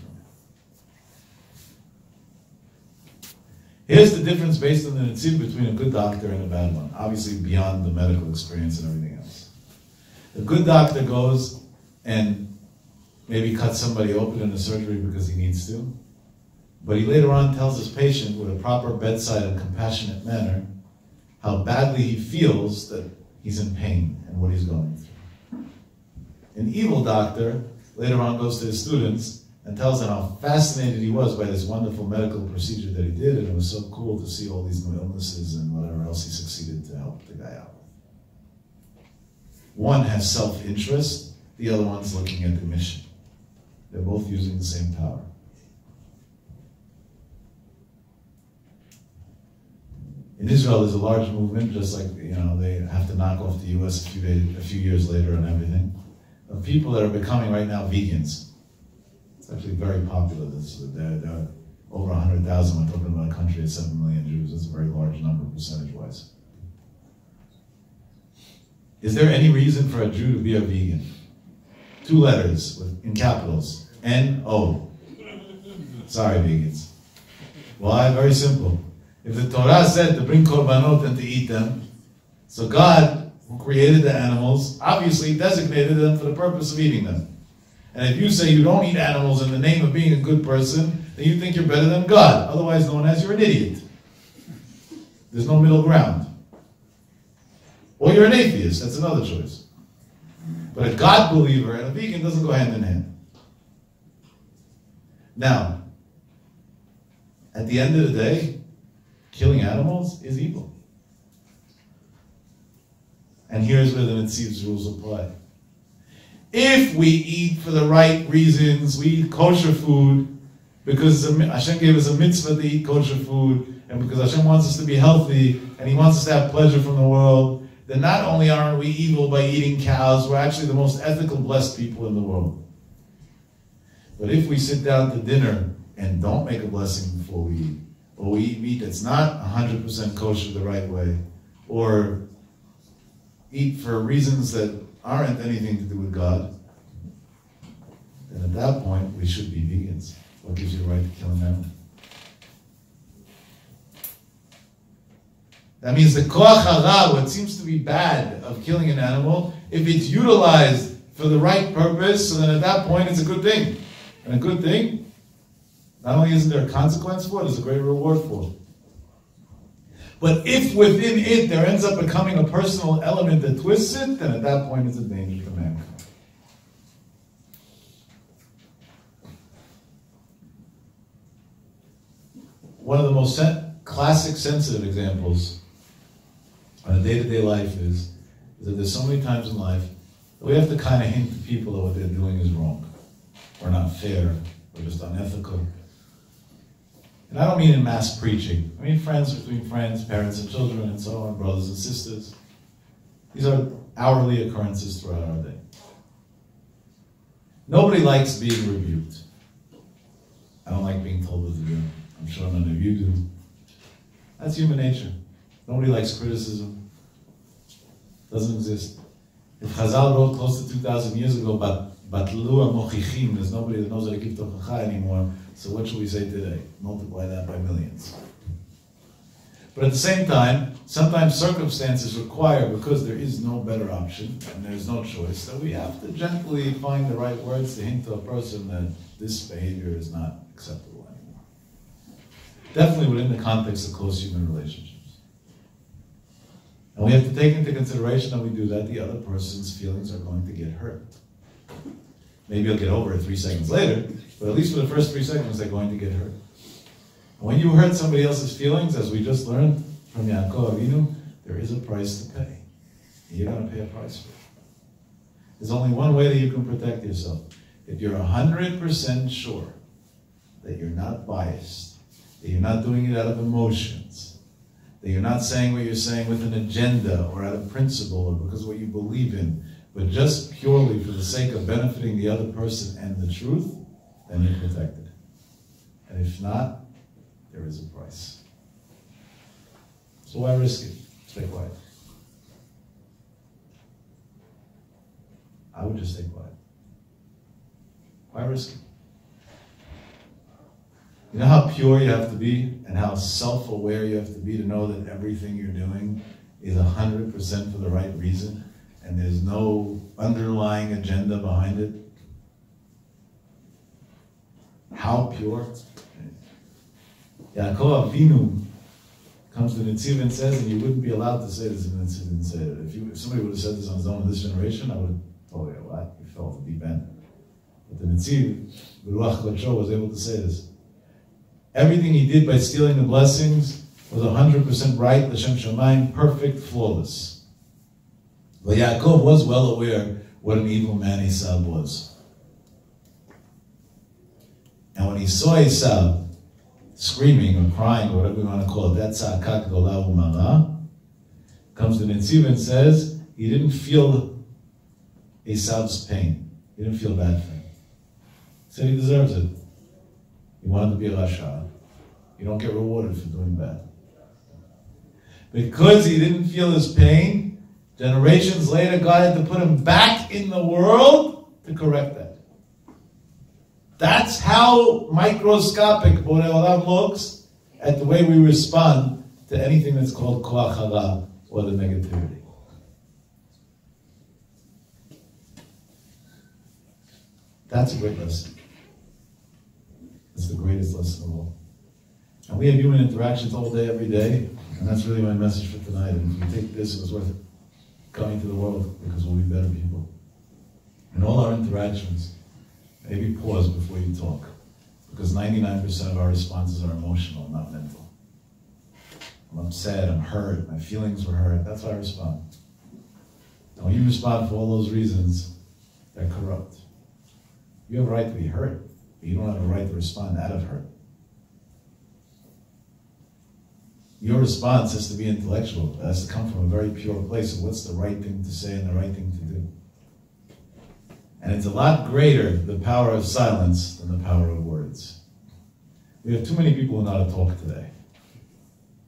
Here's the difference based on the Netziv between a good doctor and a bad one. Obviously beyond the medical experience and everything else. A good doctor goes and maybe cuts somebody open in a surgery because he needs to. But he later on tells his patient with a proper bedside and compassionate manner how badly he feels that he's in pain and what he's going through. An evil doctor later on goes to his students and tells them how fascinated he was by this wonderful medical procedure that he did, and it was so cool to see all these new illnesses and whatever else he succeeded to help the guy out with. One has self-interest, the other one's looking at the mission. They're both using the same power. In Israel, there's a large movement, just like they have to knock off the U.S. a few years later and everything, of people that are becoming right now vegans. It's actually very popular. There are over 100,000. We're talking about a country of 7 million Jews. That's a very large number percentage-wise. Is there any reason for a Jew to be a vegan? 2 letters in capitals. N-O. Sorry, vegans. Why? Very simple. If the Torah said to bring korbanot and to eat them, so God, who created the animals, obviously designated them for the purpose of eating them. And if you say you don't eat animals in the name of being a good person, then you think you're better than God. Otherwise known as you're an idiot. There's no middle ground. Or you're an atheist. That's another choice. But a God believer and a vegan doesn't go hand in hand. Now, at the end of the day, killing animals is evil. And here's where the Netziv's rules apply. If we eat for the right reasons, we eat kosher food, because Hashem gave us a mitzvah to eat kosher food, and because Hashem wants us to be healthy, and He wants us to have pleasure from the world, then not only aren't we evil by eating cows, we're actually the most ethical, blessed people in the world. But if we sit down to dinner and don't make a blessing before we eat, or we eat meat that's not 100% kosher the right way, or eat for reasons that aren't anything to do with God, then at that point we should be vegans. What gives you the right to kill an animal? That means the koach hara, what seems to be bad of killing an animal, if it's utilized for the right purpose, so then at that point it's a good thing. And a good thing, not only isn't there a consequence for it, there's a great reward for it. But if within it there ends up becoming a personal element that twists it, then at that point it's a danger to mankind. One of the most classic sensitive examples on a day-to-day life is that there's so many times in life that we have to kind of hint to people that what they're doing is wrong, or not fair, or just unethical. And I don't mean in mass preaching. I mean friends between friends, parents and children, and so on, brothers and sisters. These are hourly occurrences throughout our day. Nobody likes being rebuked. I don't like being told what to do. I'm sure none of you do. That's human nature. Nobody likes criticism. Doesn't exist. If Chazal wrote close to 2,000 years ago about Batlu HaMochichim, there's nobody that knows how to give tochacha anymore, so what should we say today? Multiply that by millions. But at the same time, sometimes circumstances require, because there is no better option, and there's no choice, that we have to gently find the right words to hint to a person that this behavior is not acceptable anymore. Definitely within the context of close human relationships. And we have to take into consideration that we do that, the other person's feelings are going to get hurt. Maybe you'll get over it 3 seconds later, but at least for the first 3 seconds, they're going to get hurt. And when you hurt somebody else's feelings, as we just learned from Yaakov Avinu, there is a price to pay. And you're going to pay a price for it. There's only one way that you can protect yourself. If you're 100% sure that you're not biased, that you're not doing it out of emotions, that you're not saying what you're saying with an agenda or out of principle or because of what you believe in, but just purely for the sake of benefiting the other person and the truth, then you're protected. And if not, there is a price. So why risk it? Stay quiet. I would just stay quiet. Why risk it? You know how pure you have to be and how self-aware you have to be to know that everything you're doing is 100% for the right reason and there's no underlying agenda behind it? How pure? Yaakov Avinu comes to Netziv and says, and you wouldn't be allowed to say this if Netziv didn't say it. If somebody would have said this on his own in this generation, I would have told you, what? You fell off the deep end. But the Netziv, Ruach Kodesh, was able to say this. Everything he did by stealing the blessings was 100% right, L'Shem Shamayim, perfect, flawless. But Yaakov was well aware what an evil man Esau was. And when he saw Esau screaming or crying or whatever you want to call it, that's Tza'akat Gola Umara, comes to Netziv and says he didn't feel Esau's pain. He didn't feel bad for him. He said he deserves it. He wanted to be a Rasha. You don't get rewarded for doing bad. Because he didn't feel his pain, generations later God had to put him back in the world to correct that. That's how microscopic Borei Olam looks at the way we respond to anything that's called koach hara, or the negativity. That's a great lesson. It's the greatest lesson of all. And we have human interactions all day, every day, and that's really my message for tonight. And if you take this, it was worth coming to the world because we'll be better people. In all our interactions, maybe pause before you talk, because 99% of our responses are emotional, not mental. I'm upset, I'm hurt, my feelings were hurt, that's how I respond. And when you respond for all those reasons, They're corrupt. You have a right to be hurt, but you don't have a right to respond out of hurt. Your response has to be intellectual. It has to come from a very pure place of what's the right thing to say and the right thing to do. And it's a lot greater, the power of silence, than the power of words. We have too many people who know how to talk today.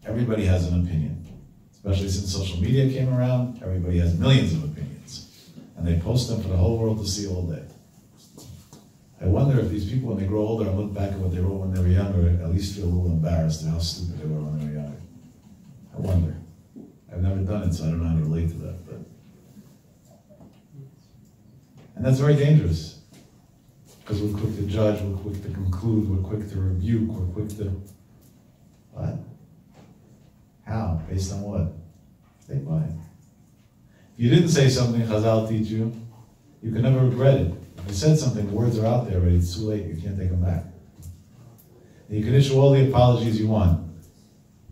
Everybody has an opinion. Especially since social media came around, everybody has millions of opinions. And they post them for the whole world to see all day. I wonder if these people, when they grow older and look back at what they wrote when they were younger, at least feel a little embarrassed at how stupid they were when they were younger. I wonder. I've never done it, so I don't know how to relate to that. But. And that's very dangerous. Because we're quick to judge, we're quick to conclude, we're quick to rebuke, we're quick to... What? How? Based on what? Stay quiet. If you didn't say something Chazal teach you, you can never regret it. If you said something, the words are out there already, it's too late, you can't take them back. And you can issue all the apologies you want.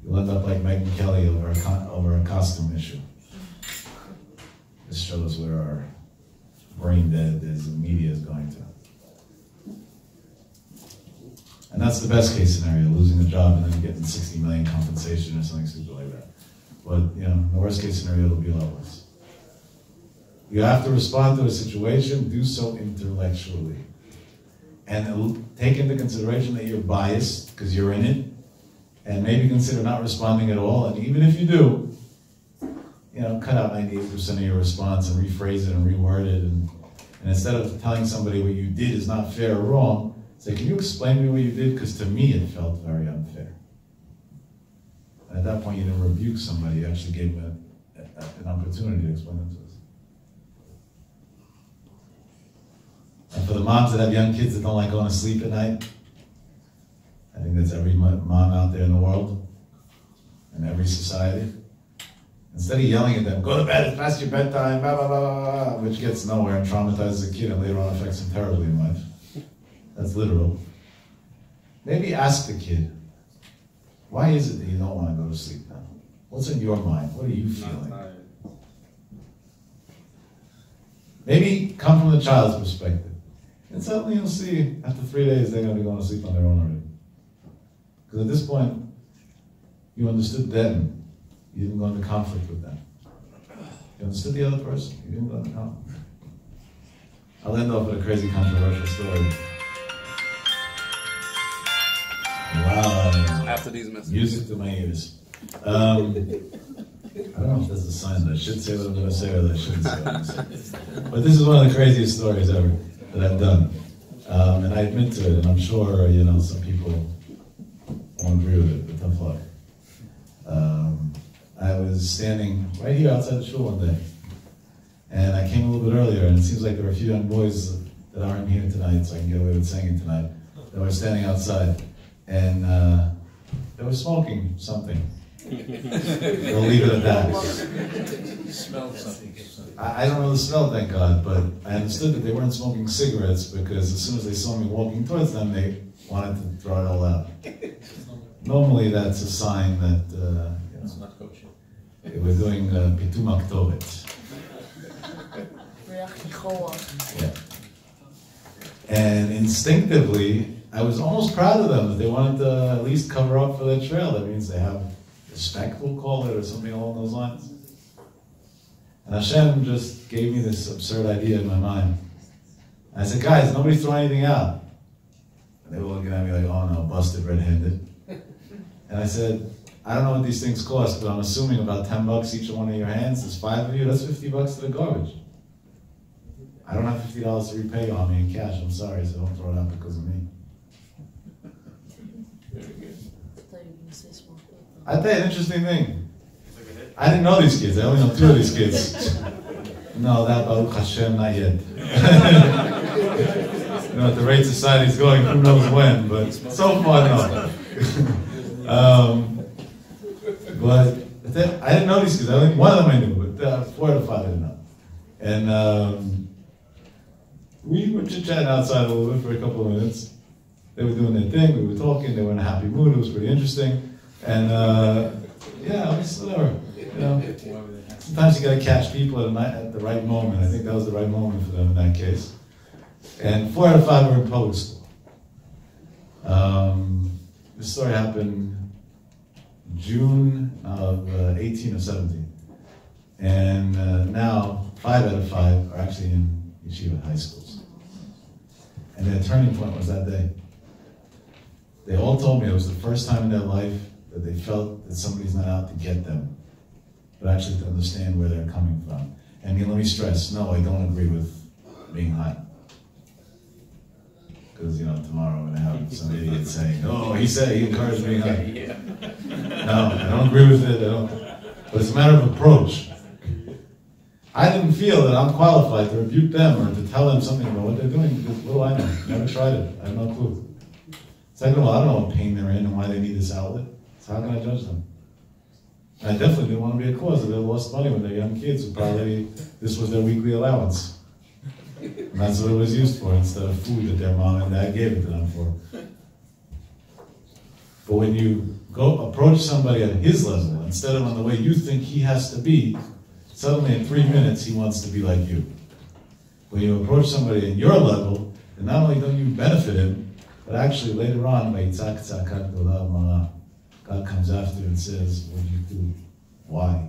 You'll end up like Megyn Kelly over a costume issue. This shows where our brain dead is, the media is going to. And that's the best case scenario, losing a job and then getting 60 million compensation or something stupid like that. But, you know, the worst case scenario will be a lot worse. You have to respond to a situation, do so intellectually. And take into consideration that you're biased, because you're in it, and maybe consider not responding at all. And even if you do, you know, cut out 98% of your response and rephrase it and reword it. And instead of telling somebody what you did is not fair or wrong, say, can you explain to me what you did? Because to me it felt very unfair. And at that point you didn't rebuke somebody, you actually gave them an opportunity to explain themselves. And for the moms that have young kids that don't like going to sleep at night, I think that's every mom out there in the world, and every society. Instead of yelling at them, go to bed, it's past your bedtime, blah, blah, blah, blah, blah, which gets nowhere and traumatizes the kid and later on affects him terribly in life. That's literal. Maybe ask the kid, why is it that you don't want to go to sleep now? What's in your mind? What are you feeling? Maybe come from the child's perspective. And suddenly you'll see, after 3 days, they're going to be going to sleep on their own already. Because at this point, you understood them. You didn't go into conflict with them. You understood the other person. You didn't go into conflict. I'll end off with a crazy controversial story. Wow. After these messages. Music to my ears. I don't know if that's a sign that I should say what I'm going to say or that I shouldn't say what I'm going to say. But this is one of the craziest stories ever that I've done. And I admit to it, and I'm sure, you know, some people won't agree with it, but tough luck. I was standing right here outside the shul one day, and I came a little bit earlier, and it seems like there were a few young boys that aren't here tonight, so I can get away with singing tonight, that were standing outside, and they were smoking something. We'll leave it at that. Smell something. I don't know the smell, thank God, but I understood that they weren't smoking cigarettes because as soon as they saw me walking towards them, they wanted to throw it all out. Normally, that's a sign that you know, not kosher. We're doing pitum aktovet. Yeah. And instinctively, I was almost proud of them that they wanted to at least cover up for their trail. That means they have respect, we'll call it, or something along those lines. And Hashem just gave me this absurd idea in my mind. And I said, guys, nobody throw anything out. And they were looking at me like, oh no, busted red-handed. And I said, I don't know what these things cost, but I'm assuming about $10 each one of your hands. There's 5 of you, that's $50 to the garbage. I don't have $50 to repay you on me in cash, I'm sorry, so don't throw it out because of me. I'll tell you an interesting thing. I didn't know these kids, I only know 2 of these kids. No, that Baruch Hashem, not yet. You know, at the rate society's going, who knows when, but so far, no. But I didn't know these kids. One of them I knew, but 4 out of 5 I didn't know. And we were chit-chatting outside a little bit for a couple of minutes. They were doing their thing, we were talking, they were in a happy mood, it was pretty interesting. And yeah, whatever, you know. sometimes you got to catch people at the right moment. I think that was the right moment for them in that case. And 4 out of 5 were in public school. This story happened June of 18 or 17. And now 5 out of 5 are actually in yeshiva high schools. And their turning point was that day. They all told me it was the first time in their life that they felt that somebody's not out to get them, but actually to understand where they're coming from. And let me stress, no, I don't agree with being hot. Because, tomorrow I'm going to have some idiot saying, oh, he said he encouraged being hot. No, I don't agree with it. But it's a matter of approach. I didn't feel that I'm qualified to rebuke them or to tell them something about what they're doing because what do I know? Never tried it. I have no clue. Second of all, I don't know what pain they're in and why they need this outlet. So how can I judge them? And I definitely didn't want to be a cause of they lost money when they're young kids who probably, this was their weekly allowance. And that's what it was used for instead of food that their mom and dad gave it to them for. But when you go approach somebody at his level, instead of on the way you think he has to be, suddenly in 3 minutes he wants to be like you. When you approach somebody at your level, then not only don't you benefit him, but actually later on, God comes after and says, what did you do? Why?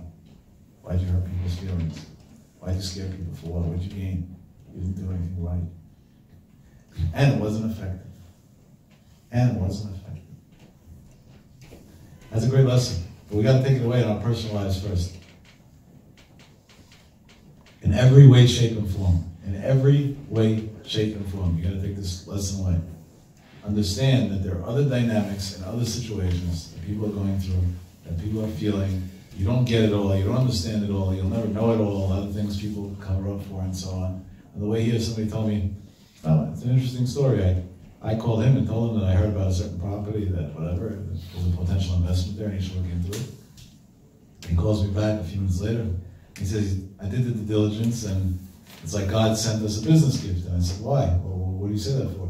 Why did you hurt people's feelings? Why did you scare people for what? What did you gain? You didn't do anything right. And it wasn't effective. That's a great lesson. But we got to take it away in our personal lives first. In every way, shape, and form. In every way, shape, and form. You got to take this lesson away. Understand that there are other dynamics and other situations that people are going through, that people are feeling. You don't get it all, you don't understand it all, you'll never know it all, other things people cover up for and so on. On the way here, somebody told me, oh, it's an interesting story. I called him and told him that I heard about a certain property, that whatever, there's a potential investment there and he should look into it. He calls me back a few minutes later. He says, I did the due diligence and it's like God sent us a business gift. And I said, why? Well, what do you say that for?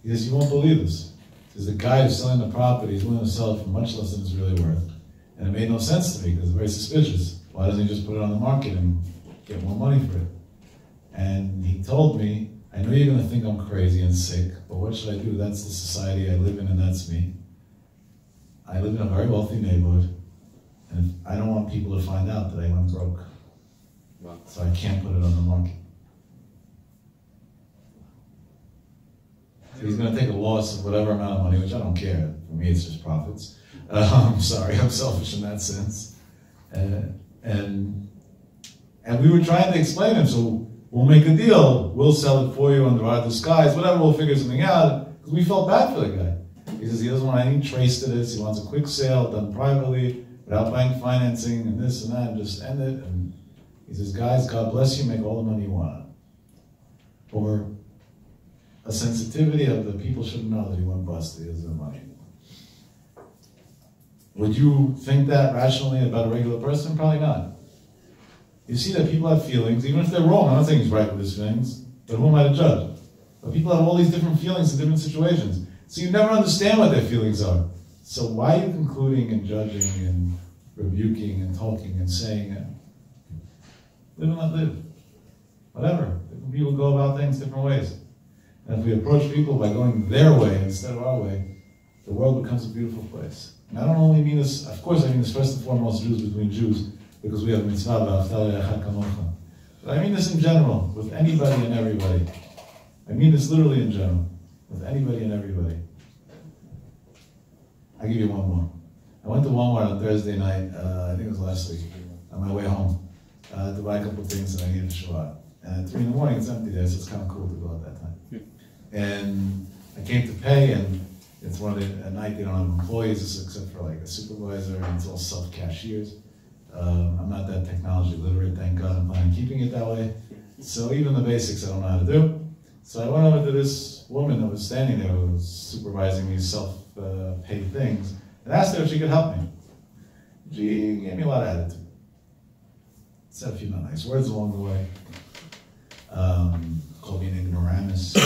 He says, you won't believe this. He says, the guy who's selling the property is willing to sell it for much less than it's really worth. And it made no sense to me because it's very suspicious. Why doesn't he just put it on the market and get more money for it? And he told me, I know you're going to think I'm crazy and sick, but what should I do? That's the society I live in and that's me. I live in a very wealthy neighborhood and I don't want people to find out that I went broke. Wow. So I can't put it on the market. So he's going to take a loss of whatever amount of money, which I don't care. For me, it's just profits. I'm sorry, I'm selfish in that sense. And we were trying to explain to him, so we'll make a deal. We'll sell it for you under our disguise, whatever, we'll figure something out. Because we felt bad for the guy. He says he doesn't want any trace to this. He wants a quick sale done privately, without bank financing and this and that, and just end it. And he says, guys, God bless you, make all the money you want. Or a sensitivity of the people shouldn't know that he went bust, he doesn't have money. Would you think that rationally about a regular person? Probably not. You see that people have feelings, even if they're wrong. I'm not saying he's right with his feelings, but who am I to judge? But people have all these different feelings in different situations. So you never understand what their feelings are. So why are you concluding and judging and rebuking and talking and saying, live and let live? Whatever. Different people go about things different ways. And if we approach people by going their way instead of our way, the world becomes a beautiful place. And I don't only mean this, of course I mean this first and foremost Jews between Jews, because we have mitzvah, but I mean this in general, with anybody and everybody. I mean this literally in general, with anybody and everybody. I'll give you one more. I went to Walmart on Thursday night, I think it was last week, on my way home, to buy a couple of things that I needed to show out. And at 3 in the morning, it's empty there, so it's kind of cool to go at that time. And I came to pay, and it's one of the, at night they don't have employees except for like a supervisor, and it's all self-cashiers. I'm not that technology literate, thank God. I'm planning on keeping it that way. So even the basics I don't know how to do. So I went over to this woman that was standing there who was supervising these self-paid things and asked her if she could help me. She gave me a lot of attitude. Said a few not nice words along the way. Called me an ignoramus.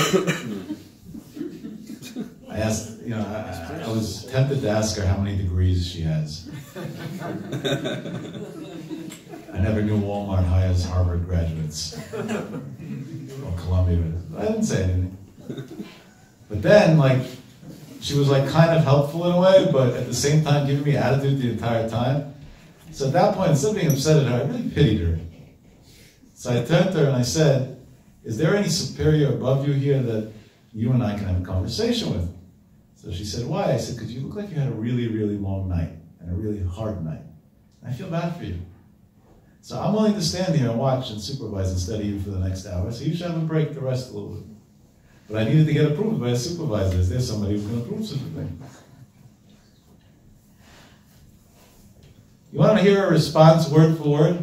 I asked, I was tempted to ask her how many degrees she has. I never knew Walmart hires Harvard graduates. Or Columbia. I didn't say anything. But then, like, she was like kind of helpful in a way, but at the same time giving me attitude the entire time. So at that point, instead of being upset at her, I really pitied her. So I turned to her and I said, is there any superior above you here that you and I can have a conversation with? So she said, why? I said, because you look like you had a really, really long night and a really hard night. And I feel bad for you. So I'm willing to stand here and watch and supervise instead of you for the next hour. So you should have a break to rest a little bit. But I needed to get approved by a supervisor. Is there somebody who can approve such a thing? You want to hear a response word for word?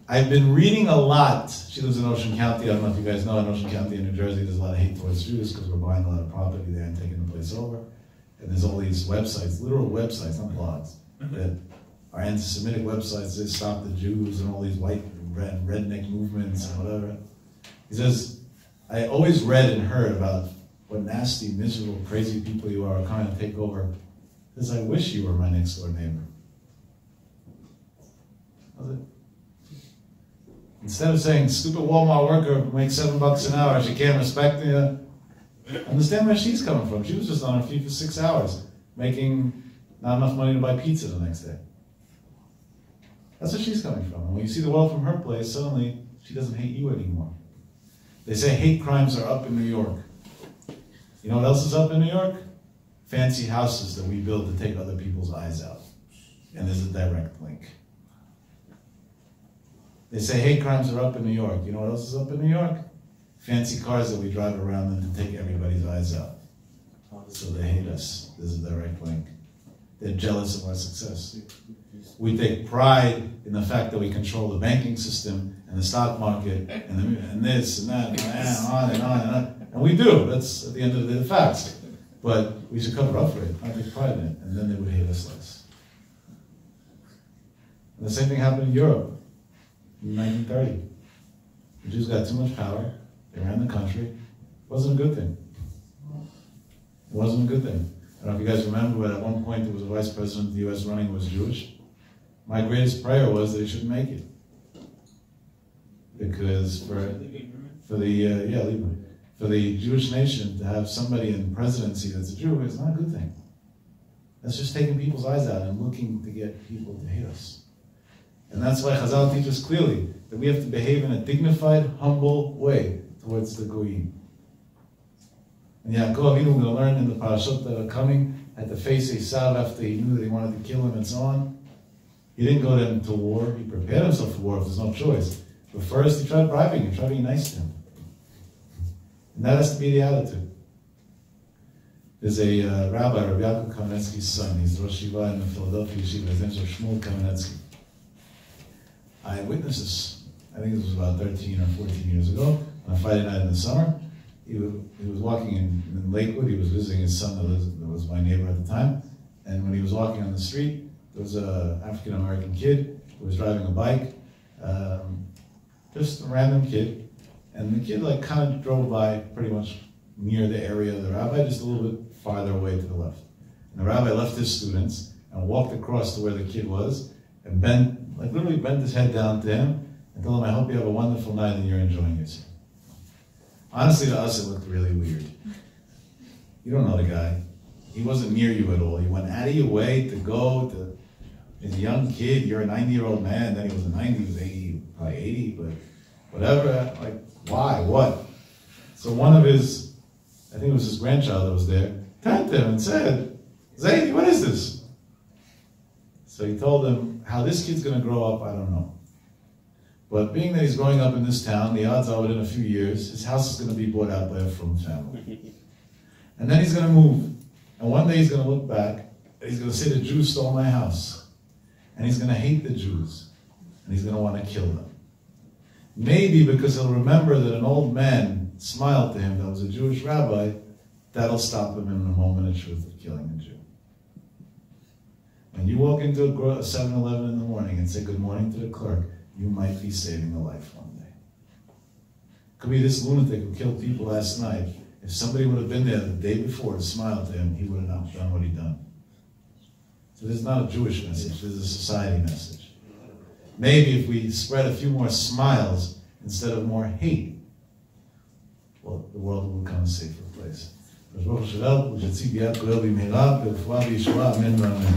I've been reading a lot. She lives in Ocean County. I don't know if you guys know, in Ocean County in New Jersey, there's a lot of hate towards Jews because we're buying a lot of property there and taking the place over. And there's all these websites, literal websites, not blogs, that are anti-Semitic websites. They stop the Jews and all these white redneck movements and whatever. He says, I always read and heard about what nasty, miserable, crazy people you are coming to take over. He says, I wish you were my next door neighbor. How's it? Instead of saying, stupid Walmart worker makes $7 an hour, she can't respect me. Understand where she's coming from. She was just on her feet for 6 hours, making not enough money to buy pizza the next day. That's where she's coming from. And when you see the world from her place, suddenly she doesn't hate you anymore. They say hate crimes are up in New York. You know what else is up in New York? Fancy houses that we build to take other people's eyes out. And there's a direct link. They say hate crimes are up in New York. You know what else is up in New York? Fancy cars that we drive around in to take everybody's eyes out. So they hate us. There's a direct link. They're jealous of our success. We take pride in the fact that we control the banking system and the stock market and this and that and on and on and on. And we do. That's at the end of the day the facts. But we should cover up for it, not take pride in it, and then they would hate us less. And the same thing happened in Europe in 1930. The Jews got too much power. They ran the country. It wasn't a good thing. It wasn't a good thing. I don't know if you guys remember, but at one point there was a vice president of the U.S. running who was Jewish. My greatest prayer was that he shouldn't make it. Because for the Jewish nation to have somebody in presidency that's a Jew is not a good thing. That's just taking people's eyes out and looking to get people to hate us. And that's why Chazal teaches clearly that we have to behave in a dignified, humble way towards the Goyim. And Yaakov Avinu, we're going to learn in the parashot that are coming, had to face Esau after he knew that he wanted to kill him and so on. He didn't go to war. He prepared himself for war if there's no choice. But first he tried bribing him, tried being nice to him. And that has to be the attitude. There's a rabbi, Rav Yaakov Kamenetsky's son. He's Rosh Yeshiva in the Philadelphia Yeshiva. His name is Shmuel Kamenetsky. I witnessed this, I think this was about 13 or 14 years ago, on a Friday night in the summer. He was walking in Lakewood. He was visiting his son that was my neighbor at the time. And when he was walking on the street, there was an African-American kid who was driving a bike, just a random kid. And the kid like kind of drove by pretty much near the area of the rabbi, just a little bit farther away to the left. And the rabbi left his students and walked across to where the kid was and literally bent his head down to him and told him, I hope you have a wonderful night and you're enjoying yourself. Honestly, to us, it looked really weird. You don't know the guy. He wasn't near you at all. He went out of your way to go to, as a young kid, you're a 90-year-old man, then he was a 90, he was 80, probably 80, but whatever, like, why, what? So one of his, I think it was his grandchild that was there, turned to him and said, Zaidi, what is this? So he told him, how this kid's going to grow up, I don't know. But being that he's growing up in this town, the odds are within a few years, his house is going to be bought out by a Frum family. And then he's going to move. And one day he's going to look back, and he's going to say, the Jews stole my house. And he's going to hate the Jews. And he's going to want to kill them. Maybe because he'll remember that an old man smiled to him that was a Jewish rabbi, that'll stop him in a moment of truth of killing a Jew. When you walk into a 7-Eleven in the morning and say good morning to the clerk, you might be saving a life one day. Could be this lunatic who killed people last night. If somebody would have been there the day before to smile to him, he would have not done what he done. So this is not a Jewish message, this is a society message. maybe if we spread a few more smiles instead of more hate, well, the world will become a safer place. Baruch Hashem, U'shetzi b'yad koel b'mehera, b'refua v'yeshua, amen v'amen.